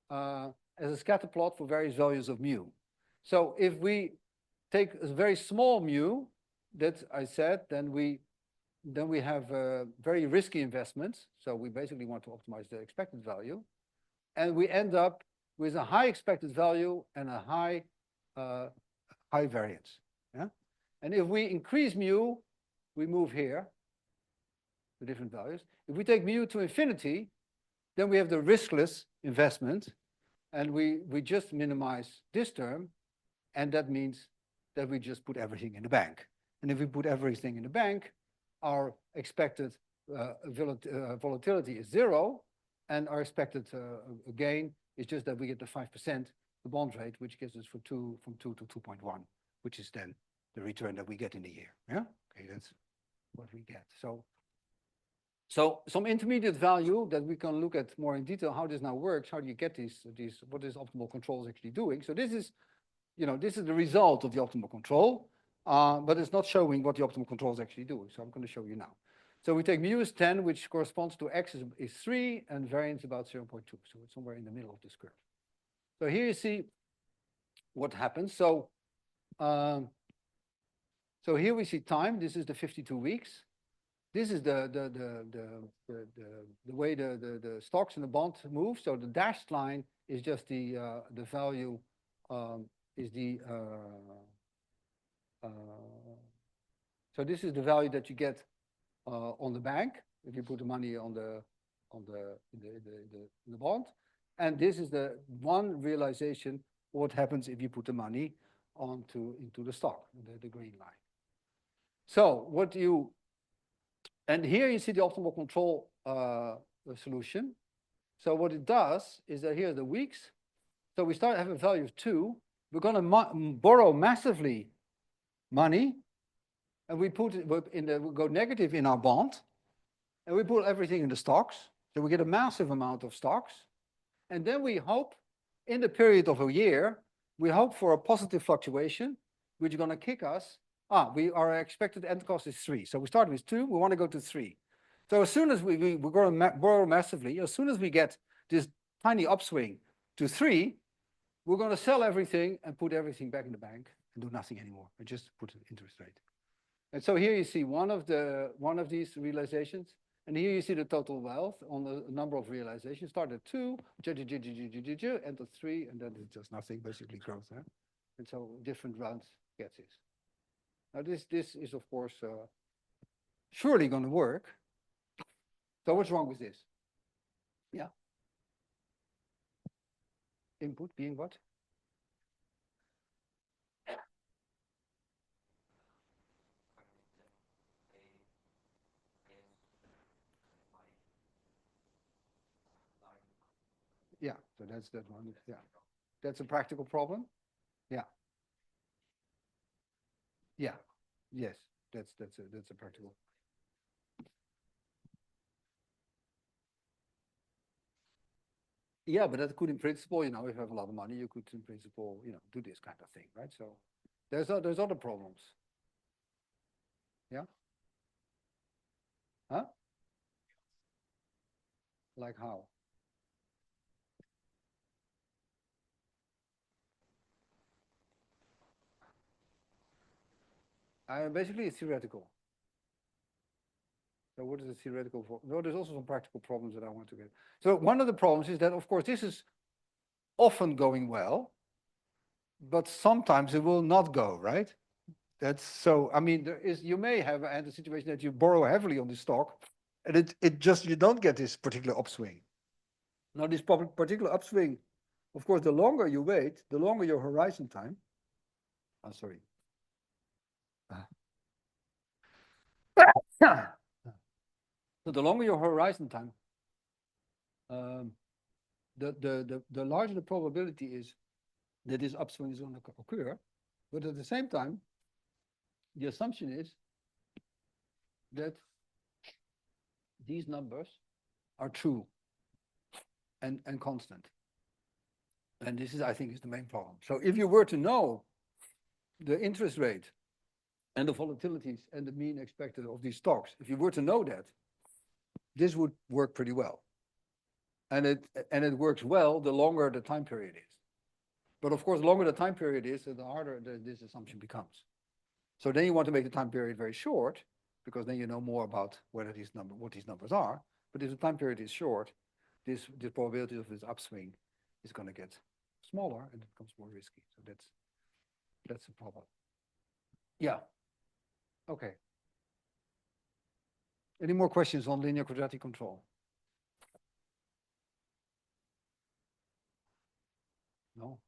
as a scatter plot for various values of mu. So if we take a very small mu, that I said, then we have very risky investments. So we basically want to optimize the expected value. And we end up with a high expected value and a high variance. Yeah? And if we increase mu, we move here to different values. If we take mu to infinity, then we have the riskless investment. And we just minimize this term. And that means that we just put everything in the bank. And if we put everything in the bank, our expected volatility is 0, and our expected gain is just that we get the 5%, the bond rate, which gives us from 2 to 2.1, which is then the return that we get in a year. Yeah. Okay. what we get. So some intermediate value that we can look at more in detail how this now works. How do you get these? What is optimal control actually doing? So this is, this is the result of the optimal control, but it's not showing what the optimal control is actually doing. So I'm going to show you now. So we take mu is 10, which corresponds to x is 3, and variance about 0.2. So it's somewhere in the middle of this curve. So here you see what happens. So here we see time. This is the 52 weeks. This is the way the stocks and the bond move. So the dashed line is just the value is the so this is the value that you get on the bank if you put the money in the bond, and this is the one realization what happens if you put the money into the stock, the green line. So and here you see the optimal control solution. So what it does is that here are the weeks. So we start to have a value of 2. We're going to borrow massively money, and we put it we go negative in our bond, and we put everything in the stocks. So we get a massive amount of stocks, and then we hope in the period of a year, we hope for a positive fluctuation, which is going to kick us. Our expected end cost is 3. So we start with 2, we want to go to 3. So as soon as we're going to borrow massively, as soon as we get this tiny upswing to 3, we're going to sell everything and put everything back in the bank and do nothing anymore, and just put an interest rate. And so here you see one of these realizations, and here you see the total wealth on the number of realizations. Start at 2, end at 3, and then it's just nothing, basically growth. Huh? And so different rounds gets this. Now this is of course surely going to work. So what's wrong with this? Yeah. Input being what? Yeah, so that's that one. Yeah, that's a practical problem. Yeah. Yeah. Yes, that's a practical. Yeah, but that could, in principle, if you have a lot of money, you could, in principle, do this kind of thing, right? So there's other problems. Yeah. Huh? Like how? Basically, it's theoretical. So what is the theoretical for? No, there's also some practical problems that I want to get. So one of the problems is that, of course, this is often going well, but sometimes it will not go, right? That's so, I mean, you may have a situation that you borrow heavily on the stock, and you don't get this particular upswing. Now, this particular upswing, of course, the longer you wait, the longer your horizon time. Oh, sorry. So the longer your horizon time, the larger the probability is that this upswing is going to occur. But at the same time, the assumption is that these numbers are true and constant. And this is, I think, is the main problem. So if you were to know the interest rate and the volatilities and the mean expected of these stocks, if you were to know that, this would work pretty well. And it works well the longer the time period is. But of course, the longer the time period is, the harder this assumption becomes. So then you want to make the time period very short, because then you know more about what these numbers are. But if the time period is short, the probability of this upswing is going to get smaller, and it becomes more risky. So that's the problem. Yeah. Okay. Any more questions on linear quadratic control? No?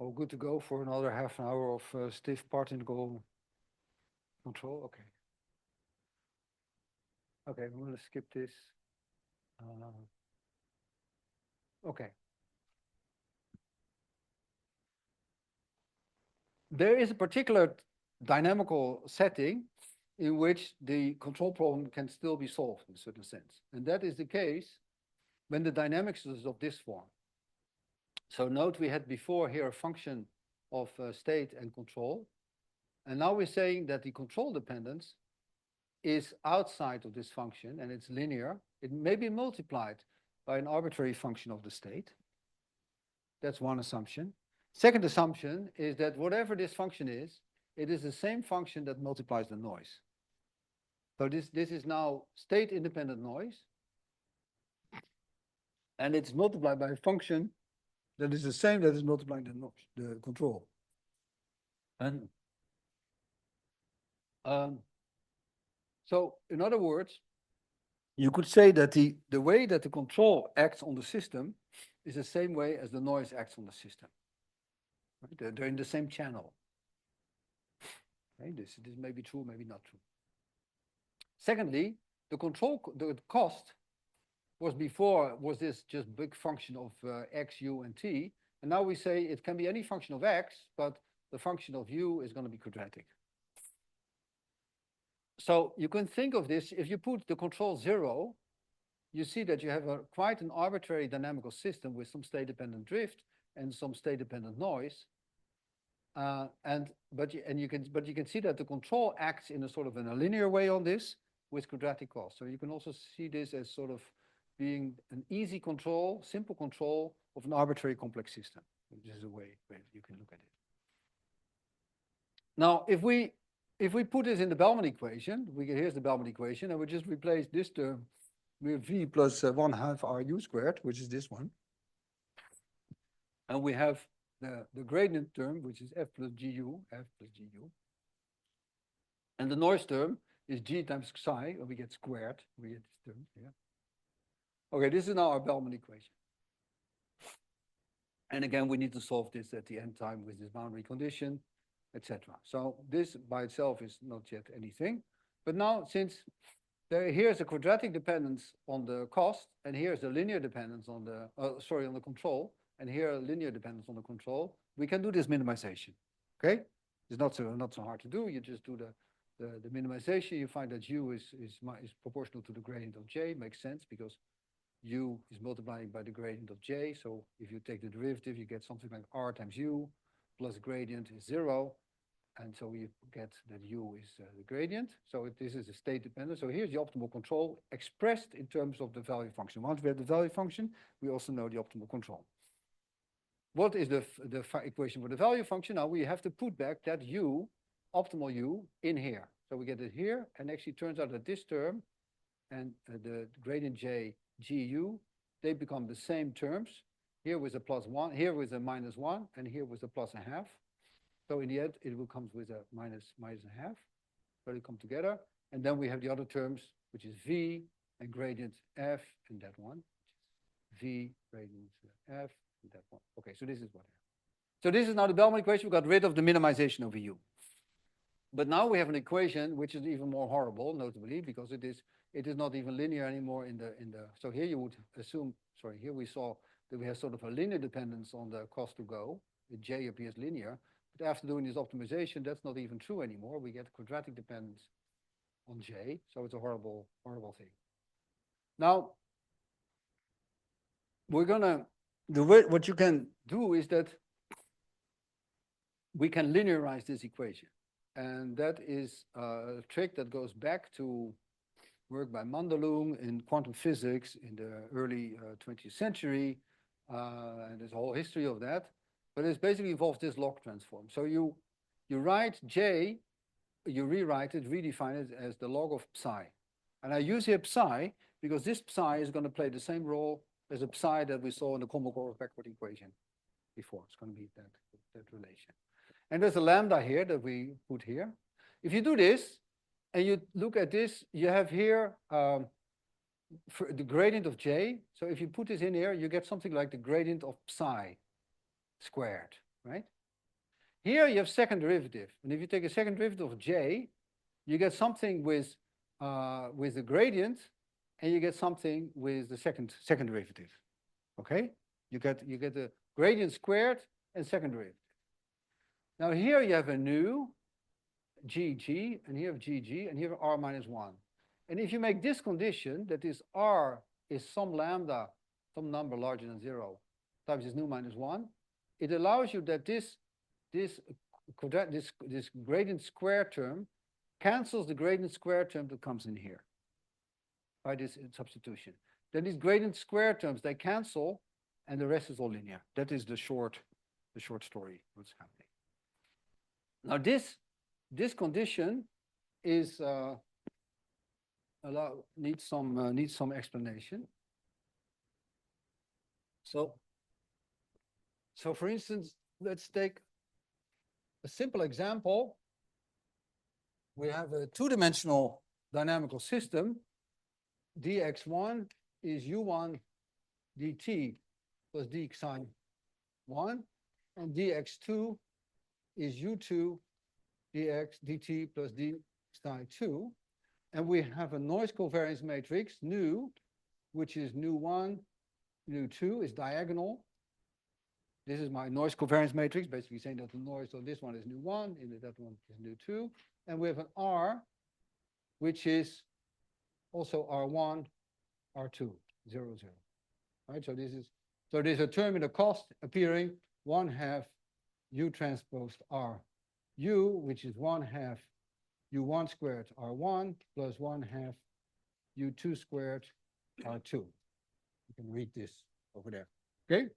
Oh, good to go for another half an hour of stiff particle control. Okay. Okay, I'm going to skip this. Okay. There is a particular dynamical setting in which the control problem can still be solved in a certain sense. And that is the case when the dynamics is of this form. So note we had before here a function of state and control. And now we're saying that the control dependence is outside of this function and it's linear. It may be multiplied by an arbitrary function of the state. That's one assumption. Second assumption is that whatever this function is, it is the same function that multiplies the noise. So this is now state-independent noise. And it's multiplied by a function that is the same that is multiplying the noise, the control. And so in other words, you could say that the way that the control acts on the system is the same way as the noise acts on the system. Right? They're in the same channel. Okay? This may be true, maybe not true. Secondly, the cost was this just big function of x, u, and t. And now we say it can be any function of x, but the function of u is going to be quadratic. So you can think of this, if you put the control 0, you see that you have quite an arbitrary dynamical system with some state-dependent drift and some state-dependent noise. But you can see that the control acts in a sort of in a linear way on this with quadratic cost. So you can also see this as sort of being an easy control, simple control of an arbitrary complex system, which is a way you can look at it. Now, if we put this in the Bellman equation, here's the Bellman equation, and we just replace this term with v plus 1/2 RU squared, which is this one. And we have the gradient term, which is f plus gu. And the noise term is g times psi, and we get squared. We get this term here. Okay, this is now our Bellman equation. And again, we need to solve this at the end time with this boundary condition, etc. So this by itself is not yet anything. But now, since here's a quadratic dependence on the cost, and here's a linear dependence on the, on the control, and here a linear dependence on the control, we can do this minimization. Okay? It's not so hard to do. You just do the minimization. You find that u is proportional to the gradient of j. Makes sense because u is multiplying by the gradient of j. So if you take the derivative, you get something like r times u plus gradient is 0. And so you get that u is the gradient. So this is a state dependent. So here's the optimal control expressed in terms of the value function. Once we have the value function, we also know the optimal control. What is the equation for the value function? Now we have to put back that u, optimal u, in here. So we get it here, and actually turns out that this term and the gradient j, gu, they become the same terms. Here with a +1, here with a -1, and here with a +0.5. So in the end, it will come with a -0.5. So they come together. And then we have the other terms, which is v and gradient f and that one. V, gradient f, and that one. Okay, so this is what I have. So this is now the Bellman equation. We got rid of the minimization over u. But now we have an equation which is even more horrible, notably, because it is not even linear anymore in the. So here you would assume, sorry, here we saw that we have sort of a linear dependence on the cost to go. The j appears linear. But after doing this optimization, that's not even true anymore. We get quadratic dependence on j. So it's a horrible, horrible thing. Now, we're gonna what you can do is that we can linearize this equation. And that is a trick that goes back to work by Mandelung in quantum physics in the early 20th century. And there's a whole history of that. But it basically involves this log transform. So you write j, you rewrite it, redefine it as the log of psi. And I use here psi because this psi is going to play the same role as a psi that we saw in the Kolmogorov backward equation before. It's going to be that relation. And there's a lambda here that we put here. If you do this, and you look at this, you have here for the gradient of j. So if you put this in here, you get something like the gradient of psi squared, right? Here you have second derivative. And if you take a second derivative of j, you get something with the gradient, and you get something with the second derivative. Okay? You get the gradient squared and second derivative. Now here you have a nu, GG, and here GG, and here R minus 1. And if you make this condition, that this R is some lambda, some number larger than 0, times this nu minus 1, it allows you that this gradient square term cancels the gradient square term that comes in here by this substitution. Then these gradient square terms, they cancel, and the rest is all linear. That is the short story, what's happening. Now this condition is needs some explanation. So for instance, let's take a simple example. We have a two-dimensional dynamical system. dx1 is u1 dt plus d psi 1, and dx2 is u2 dx dt plus d psi 2. And we have a noise covariance matrix, nu, which is nu1, nu2 is diagonal. This is my noise covariance matrix, basically saying that the noise of this one is nu1, and that one is nu2. And we have an R, which is also R1, R2, 0, 0. Right? So there's a term in the cost appearing 1/2 U transposed R U, which is 1/2 U1 squared R1 plus 1/2 U2 squared R2. You can read this over there. Okay?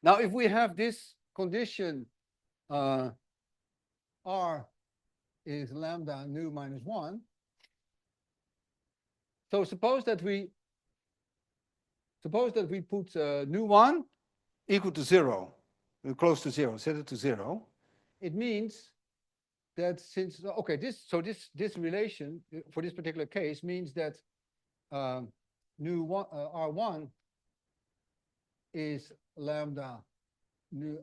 Now, if we have this condition, R is lambda nu minus 1. So suppose that we put nu1 equal to 0, close to 0, set it to 0. It means that since, okay, this relation for this particular case means that R1 is lambda nu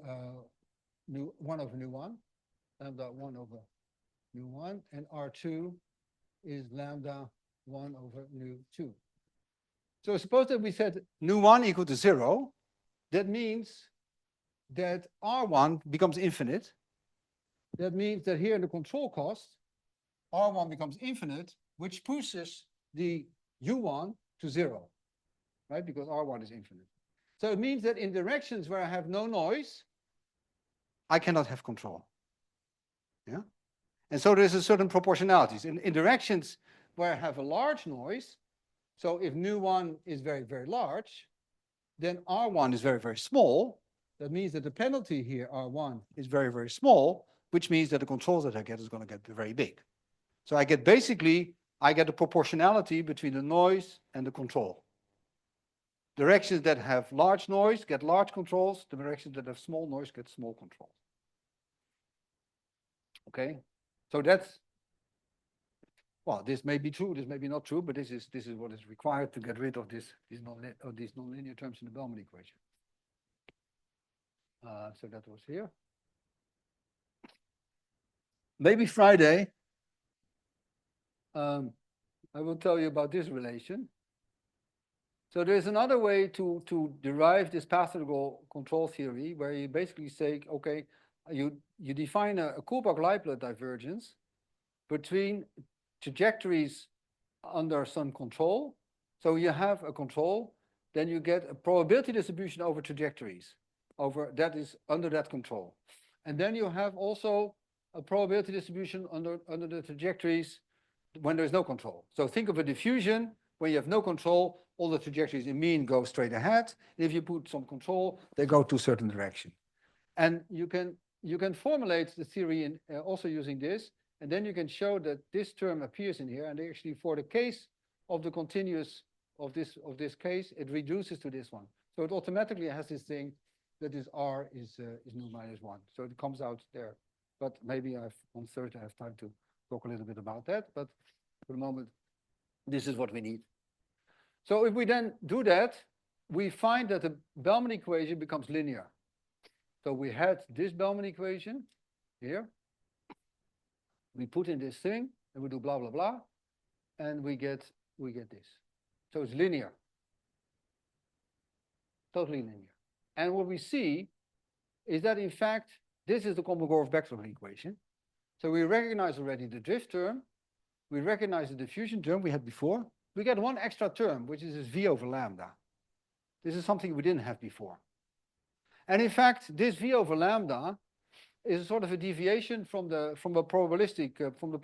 1 over nu1, lambda 1 over nu1, and R2 is lambda 1 over nu2. So suppose that we set nu1 equal to 0. That means that R1 becomes infinite. That means that here in the control cost, R1 becomes infinite, which pushes the U1 to 0, right? Because R1 is infinite. So it means that in directions where I have no noise, I cannot have control. Yeah? And so there's a certain proportionalities. In directions where I have a large noise, so if nu1 is very, very large, then R1 is very, very small. That means that the penalty here, R1, is very, very small, which means that the controls that I get is going to get very big. So I get a proportionality between the noise and the control. Directions that have large noise get large controls. The directions that have small noise get small controls. Okay, so that's, well, this may be true, this may be not true, but this is what is required to get rid of these nonlinear terms in the Bellman equation. So that was here. Maybe Friday, I will tell you about this relation. So there's another way to derive this path-integral control theory, where you basically say, okay, you define a Kullback-Leibler divergence between trajectories under some control. So you have a control, then you get a probability distribution over trajectories, that is under that control. And then you have also a probability distribution under the trajectories when there's no control. So think of a diffusion. When you have no control, all the trajectories in mean go straight ahead. If you put some control, they go to a certain direction. And you can formulate the theory in also using this, and then you can show that this term appears in here, and actually for the case of the continuous of this case, it reduces to this one. So it automatically has this thing that this R is nu minus 1. So it comes out there. But maybe on Thursday I have time to talk a little bit about that. But for the moment, this is what we need. So if we then do that, we find that the Bellman equation becomes linear. So we had this Bellman equation here. We put in this thing, and we do blah, blah, blah, and we get this. So it's linear. Totally linear. And what we see is that, in fact, this is the Kolmogorov-Bextor equation. So we recognize already the drift term. We recognize the diffusion term we had before. We get one extra term, which is this V over lambda. This is something we didn't have before. And in fact, this V over lambda is a sort of a deviation from the probabilistic, from the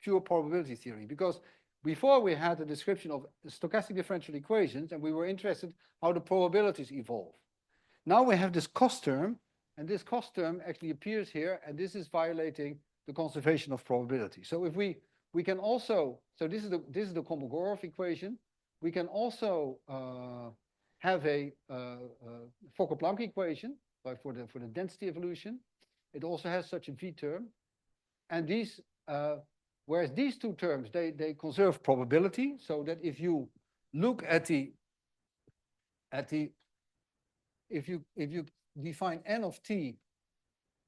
pure probability theory, because before we had a description of stochastic differential equations, and we were interested how the probabilities evolve. Now we have this cost term, and this cost term actually appears here, and this is violating the conservation of probability. So if we can also, so this is the Kolmogorov equation. We can also have a Fokker-Planck equation for the density evolution. It also has such a V term, and these, whereas these two terms they conserve probability, so that if you look at if you define n of t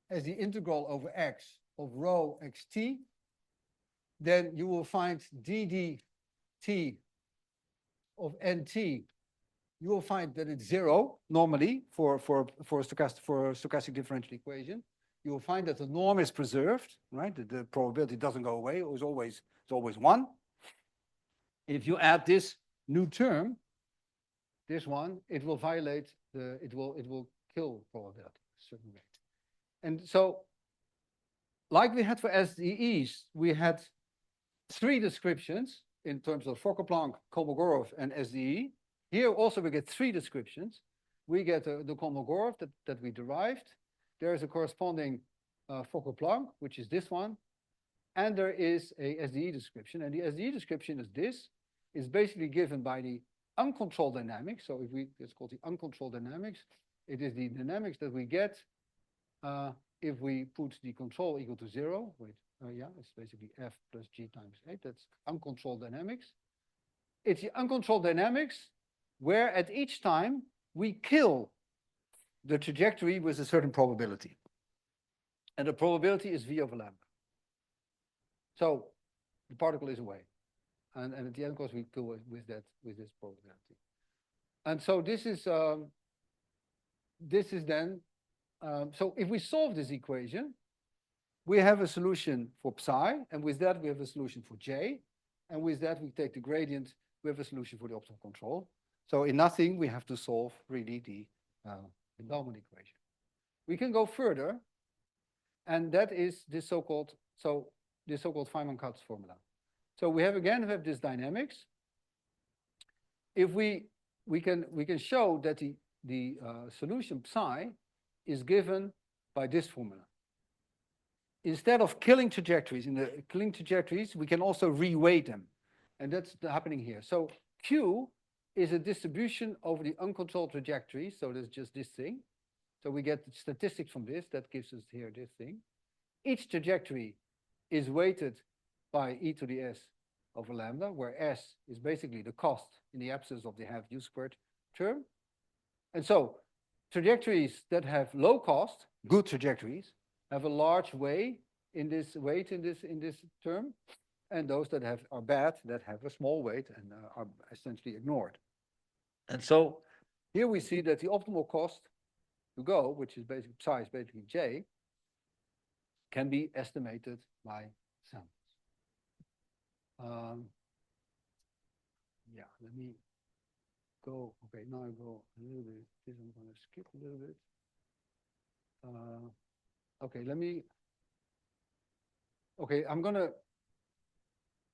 as the integral over x of rho xt, then you will find ddt of nt. You will find that it's 0 normally for a stochastic differential equation. You will find that the norm is preserved, right? The probability doesn't go away. It's always 1. If you add this new term, this one, it will violate it will kill probability at a certain rate. And so, like we had for SDEs, we had 3 descriptions in terms of Fokker-Planck, Kolmogorov, and SDE. Here also we get 3 descriptions. We get the Kolmogorov that we derived. There is a corresponding Fokker-Planck, which is this one. And there is a SDE description. And the SDE description is this. It's basically given by the uncontrolled dynamics. So it's called the uncontrolled dynamics. It is the dynamics that we get if we put the control equal to 0. It's basically F plus G times 8. That's uncontrolled dynamics. It's the uncontrolled dynamics where at each time we kill the trajectory with a certain probability. And the probability is V over lambda. So the particle is away. And at the end, of course, we kill it with this probability. And so this is then, so if we solve this equation, we have a solution for psi, and with that we have a solution for j, and with that we take the gradient, we have a solution for the optimal control. So in nothing, we have to solve really the Bellman equation. We can go further, and that is this so-called Feynman-Kautz formula. So we have this dynamics. If we can show that the solution psi is given by this formula. Instead of killing trajectories, we can also reweight them. And that's happening here. So Q is a distribution over the uncontrolled trajectory. So there's just this thing. So we get statistics from this. That gives us here this thing. Each trajectory is weighted by e to the s over lambda, where s is basically the cost in the absence of the half u squared term. And so trajectories that have low cost, good trajectories, have a large weight in this term, and those that are bad, that have a small weight and are essentially ignored. And so here we see that the optimal cost to go, which is basically psi is basically j, can be estimated by samples. Let me go. Okay, now I go a little bit. This I'm going to skip a little bit. I'm going to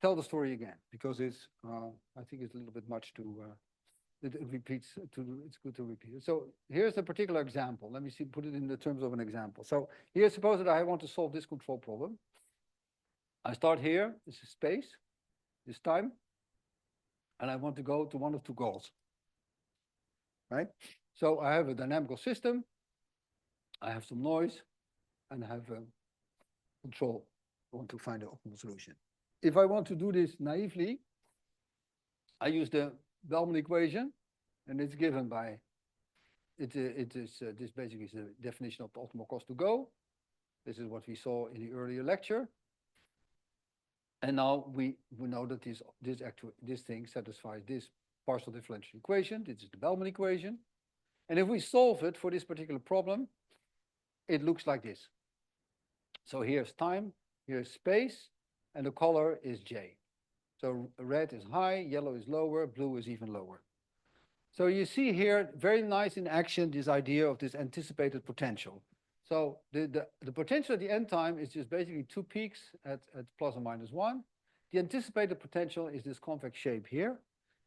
tell the story again because it's. I think it's a little bit much to. It repeats. It's good to repeat it. So here's a particular example. Let me put it in the terms of an example. So here, suppose that I want to solve this control problem. I start here. This is space. This time, and I want to go to one of two goals. Right. So I have a dynamical system. I have some noise, and I have a control. I want to find the optimal solution. If I want to do this naively, I use the Bellman equation, and it's given by, this basically is the definition of the optimal cost to go. This is what we saw in the earlier lecture. And now we know that this thing satisfies this partial differential equation. This is the Bellman equation. And if we solve it for this particular problem, it looks like this. So here's time, Here's space, and the color is J. So red is high, yellow is lower, blue is even lower. So you see here, very nice in action, this idea of this anticipated potential. So the potential at the end time is just basically two peaks at plus or minus 1. The anticipated potential is this convex shape here,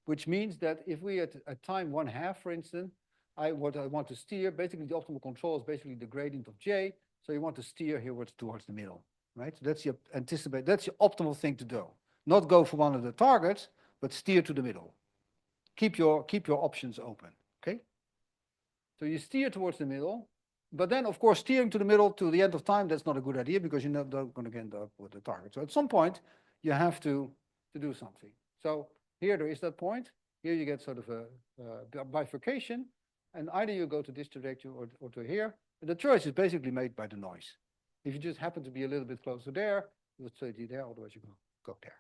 which means that if we at time 1/2, for instance, what I want to steer, basically the optimal control is basically the gradient of J. So you want to steer here towards the middle, right? So that's your that's your optimal thing to do. Not go for one of the targets, but steer to the middle. Keep your options open, okay? So you steer towards the middle, but then of course steering to the middle to the end of time, that's not a good idea because you're not going to end up with the target. So at some point you have to do something. So here there is that point. Here you get sort of a bifurcation, and either you go to this trajectory or to here. And the choice is basically made by the noise. If you just happen to be a little bit closer there, you would say there, otherwise you go there.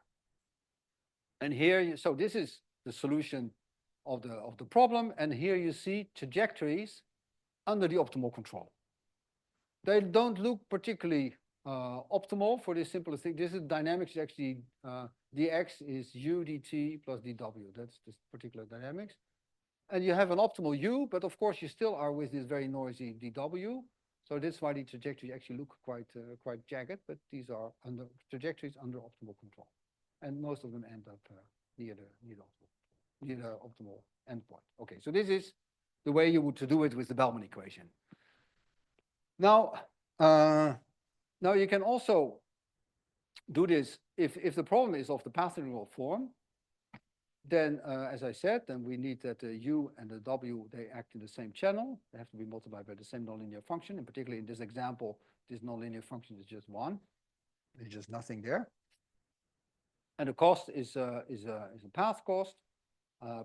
And here, so this is the solution of the problem, and here you see trajectories under the optimal control. They don't look particularly optimal for this simplest thing. This is dynamics, actually dx is u dt plus dw. That's this particular dynamics. And you have an optimal u, but of course you still are with this very noisy dw. So that's why the trajectories actually look quite jagged, but these are trajectories under optimal control. And most of them end up near the optimal endpoint. Okay, so this is the way you would to do it with the Bellman equation. Now you can also do this if the problem is of the path integral form. Then, as I said, then we need that the u and the w, they act in the same channel. They have to be multiplied by the same nonlinear function. And particularly in this example, this nonlinear function is just 1. There's just nothing there. And the cost is a path cost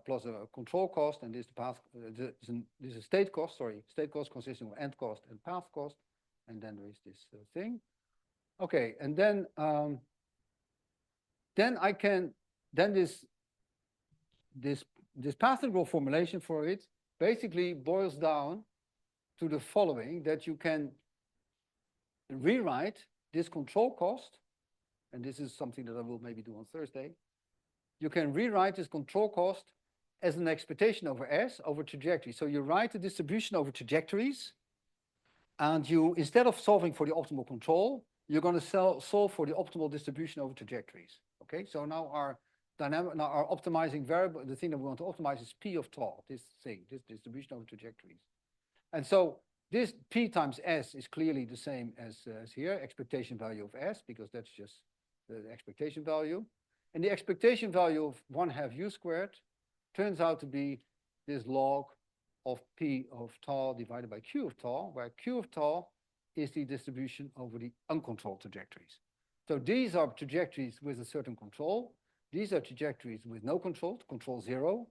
plus a control cost, and this is a state cost. Sorry, state cost consisting of end cost and path cost, and then there is this thing. Okay, and then this path integral formulation for it basically boils down to the following: that you can rewrite this control cost, and this is something that I will maybe do on Thursday. You can rewrite this control cost as an expectation over S over trajectory. So you write the distribution over trajectories, and you, instead of solving for the optimal control, you're going to solve for the optimal distribution over trajectories. Okay, so now our optimizing variable, the thing that we want to optimize is P of tau, this distribution over trajectories. And so this P times S is clearly the same as here, expectation value of S, because that's just the expectation value. And the expectation value of 1/2 u squared turns out to be this log of P of tau divided by Q of tau, where Q of tau is the distribution over the uncontrolled trajectories. So these are trajectories with a certain control. These are trajectories with no control, control 0.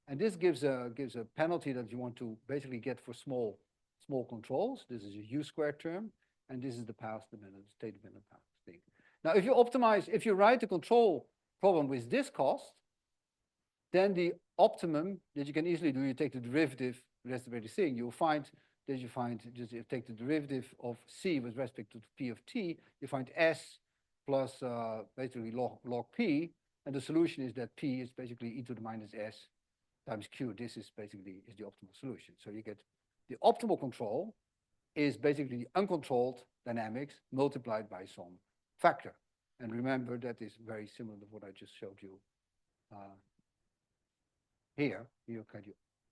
And this gives a penalty that you want to basically get for small controls. This is a u squared term, and this is the path dependent, state dependent path thing. Now, if you write the control problem with this cost, then the optimum that you can easily do, you take the derivative, that's the very thing. You'll find that you take the derivative of C with respect to P of t, you find S plus basically log P, and the solution is that P is basically e to the minus S times Q. This is basically the optimal solution. So you get the optimal control is basically the uncontrolled dynamics multiplied by some factor. And remember, that is very similar to what I just showed you here. You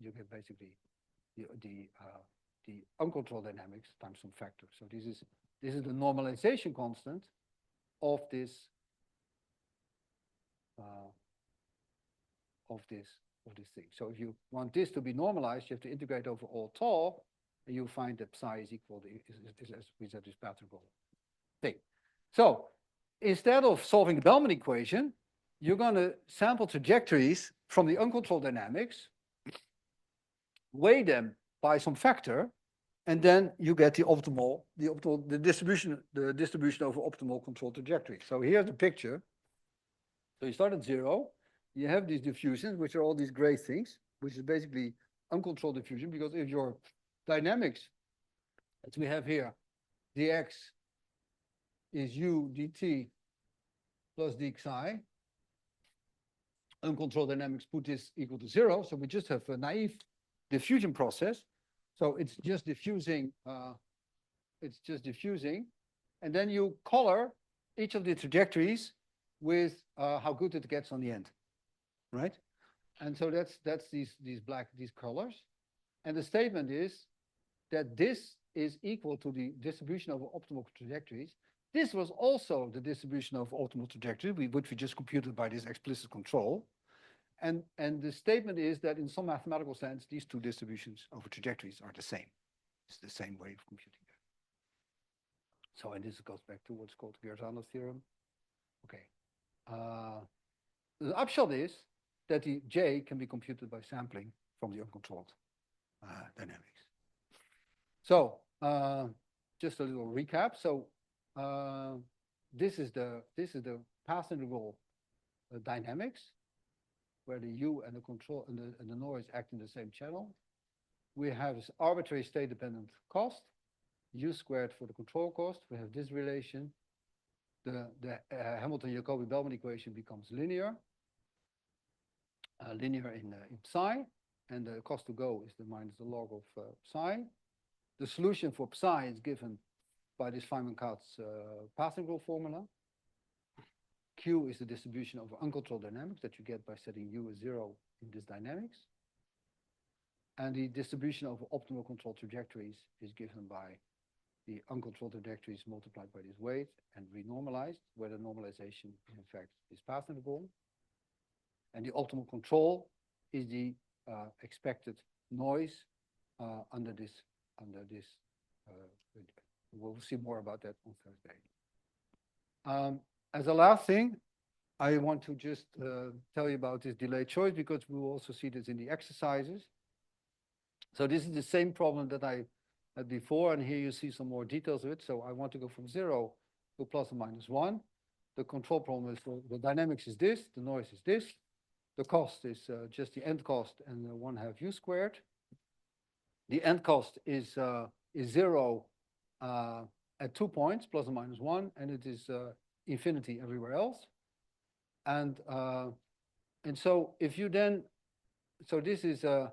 get basically the uncontrolled dynamics times some factor. So this is the normalization constant of this thing. So if you want this to be normalized, you have to integrate over all tau, and you find that psi is equal to as we said, this path integral thing. So instead of solving the Bellman equation, you're going to sample trajectories from the uncontrolled dynamics, weigh them by some factor, and then you get the distribution over optimal control trajectory. So here's the picture. So you start at 0. You have these diffusions, which are all these gray things, which is basically uncontrolled diffusion, because if your dynamics, as we have here, dx is u dt plus d psi. Uncontrolled dynamics put this equal to 0. So we just have a naive diffusion process. So it's just diffusing. And then you color each of the trajectories with how good it gets on the end, right? And so that's these colors. And the statement is that this is equal to the distribution of optimal trajectories. This was also the distribution of optimal trajectory, which we just computed by this explicit control. And the statement is that in some mathematical sense, these two distributions over trajectories are the same. It's the same way of computing them. So, and this goes back to what's called Giordano's theorem. Okay. The upshot is that the J can be computed by sampling from the uncontrolled dynamics. So, just a little recap. So, this is the path integral dynamics, where the U and the control and the noise act in the same channel. We have this arbitrary state-dependent cost, U squared for the control cost. We have this relation. The Hamilton-Jacobi-Bellman equation becomes linear in psi, and the cost to go is minus the log of psi. The solution for psi is given by this Feynman-Kautz path integral formula. Q is the distribution of uncontrolled dynamics that you get by setting U as 0 in this dynamics. And the distribution of optimal control trajectories is given by the uncontrolled trajectories multiplied by this weight and renormalized, where the normalization in fact is path integral. And the optimal control is the expected noise under this. We'll see more about that on Thursday. As a last thing, I want to just tell you about this delayed choice, because we will also see this in the exercises. So this is the same problem that I had before, and here you see some more details of it. So I want to go from 0 to plus or minus 1. The control problem is the dynamics is this, the noise is this. The cost is just the end cost and 1/2 U squared. The end cost is 0 at 2 points, plus or minus 1, and it is infinity everywhere else. And so if you then, so this is so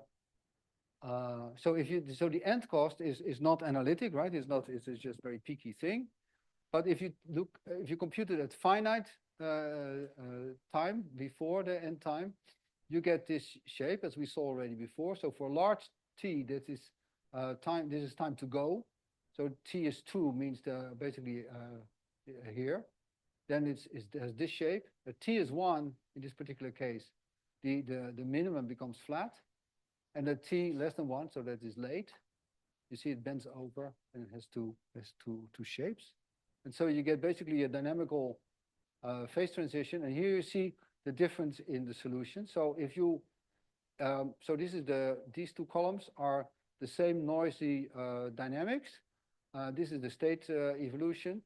the end cost is not analytic, right? It's just very peaky thing. But if you compute it at finite time before the end time, you get this shape as we saw already before. So for large t, this is time to go. So t is 2 means basically here. Then it has this shape. T is 1 in this particular case. The minimum becomes flat. And the t less than 1, so that is late. You see it bends over and it has two shapes. And so you get basically a dynamical phase transition. And here you see the difference in the solution. So if you, so these two columns are the same noisy dynamics. This is the state evolution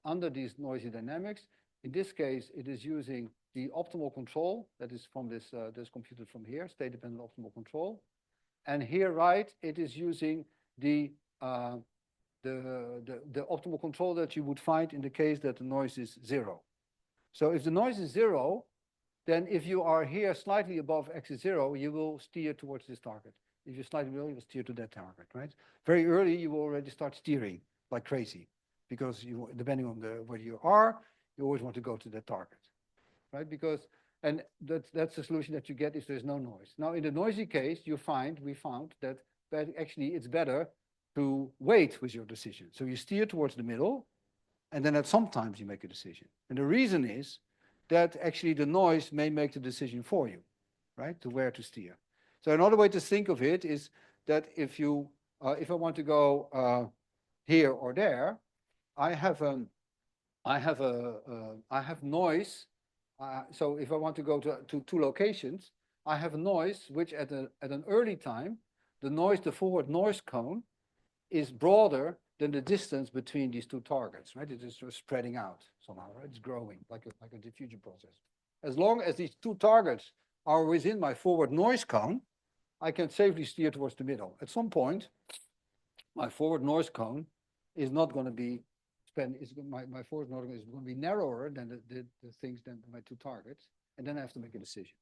under these noisy dynamics. In this case, it is using the optimal control that is from this computed from here, state-dependent optimal control. And here, right, it is using the optimal control that you would find in the case that the noise is 0. So if the noise is 0, then if you are here slightly above x is 0, you will steer towards this target. If you're slightly below, you will steer to that target, right? Very early, you will already start steering like crazy, because you, depending on where you are, you always want to go to that target, right? Because, and that's the solution that you get if there's no noise. Now, in the noisy case, we found that actually it's better to wait with your decision. So you steer towards the middle, and then at some times you make a decision. And the reason is that actually the noise may make the decision for you, right? To where to steer. So another way to think of it is that if I want to go here or there, I have noise. So if I want to go to two locations, I have a noise which at an early time, the forward noise cone is broader than the distance between these two targets, right? It is sort of spreading out somehow, right? It's growing like a diffusion process. As long as these two targets are within my forward noise cone, I can safely steer towards the middle. At some point, my forward noise cone is not going to be span is my forward modeling is going to be narrower than the things than my two targets, and then I have to make a decision.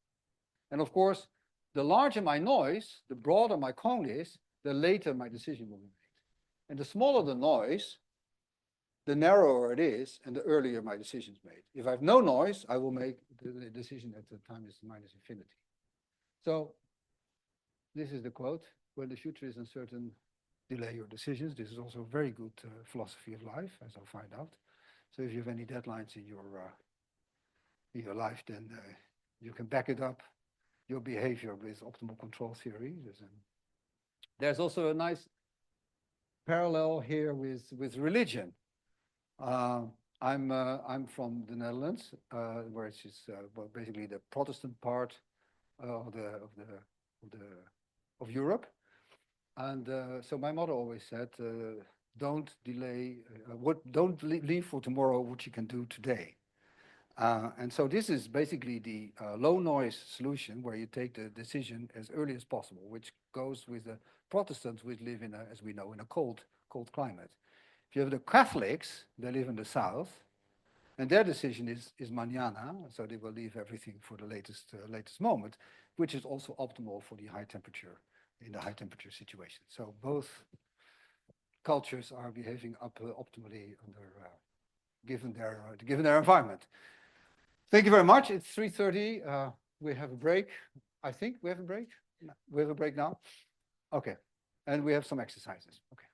And of course, the larger my noise, the broader my cone is, the later my decision will be made. And the smaller the noise, the narrower it is, and the earlier my decision is made. If I have no noise, I will make the decision at the time is minus infinity. So this is the quote: when the future is uncertain, delay your decisions. This is also a very good philosophy of life, as I'll find out. So if you have any deadlines in your life, then you can back it up, your behavior, with optimal control theory. There's also a nice parallel here with religion. I'm from the Netherlands, where it's well, basically the Protestant part of Europe, and so my mother always said, "Don't delay. Don't leave for tomorrow what you can do today." And so this is basically the low noise solution, where you take the decision as early as possible, which goes with the Protestants, which live in, as we know, in a cold climate. If you have the Catholics, they live in the south, and their decision is mañana, so they will leave everything for the latest moment, which is also optimal for the high temperature, in the high temperature situation. So both cultures are behaving optimally under, given their environment. Thank you very much. It's 3:30. We have a break. I think we have a break. We have a break now. Okay, and we have some exercises. Okay.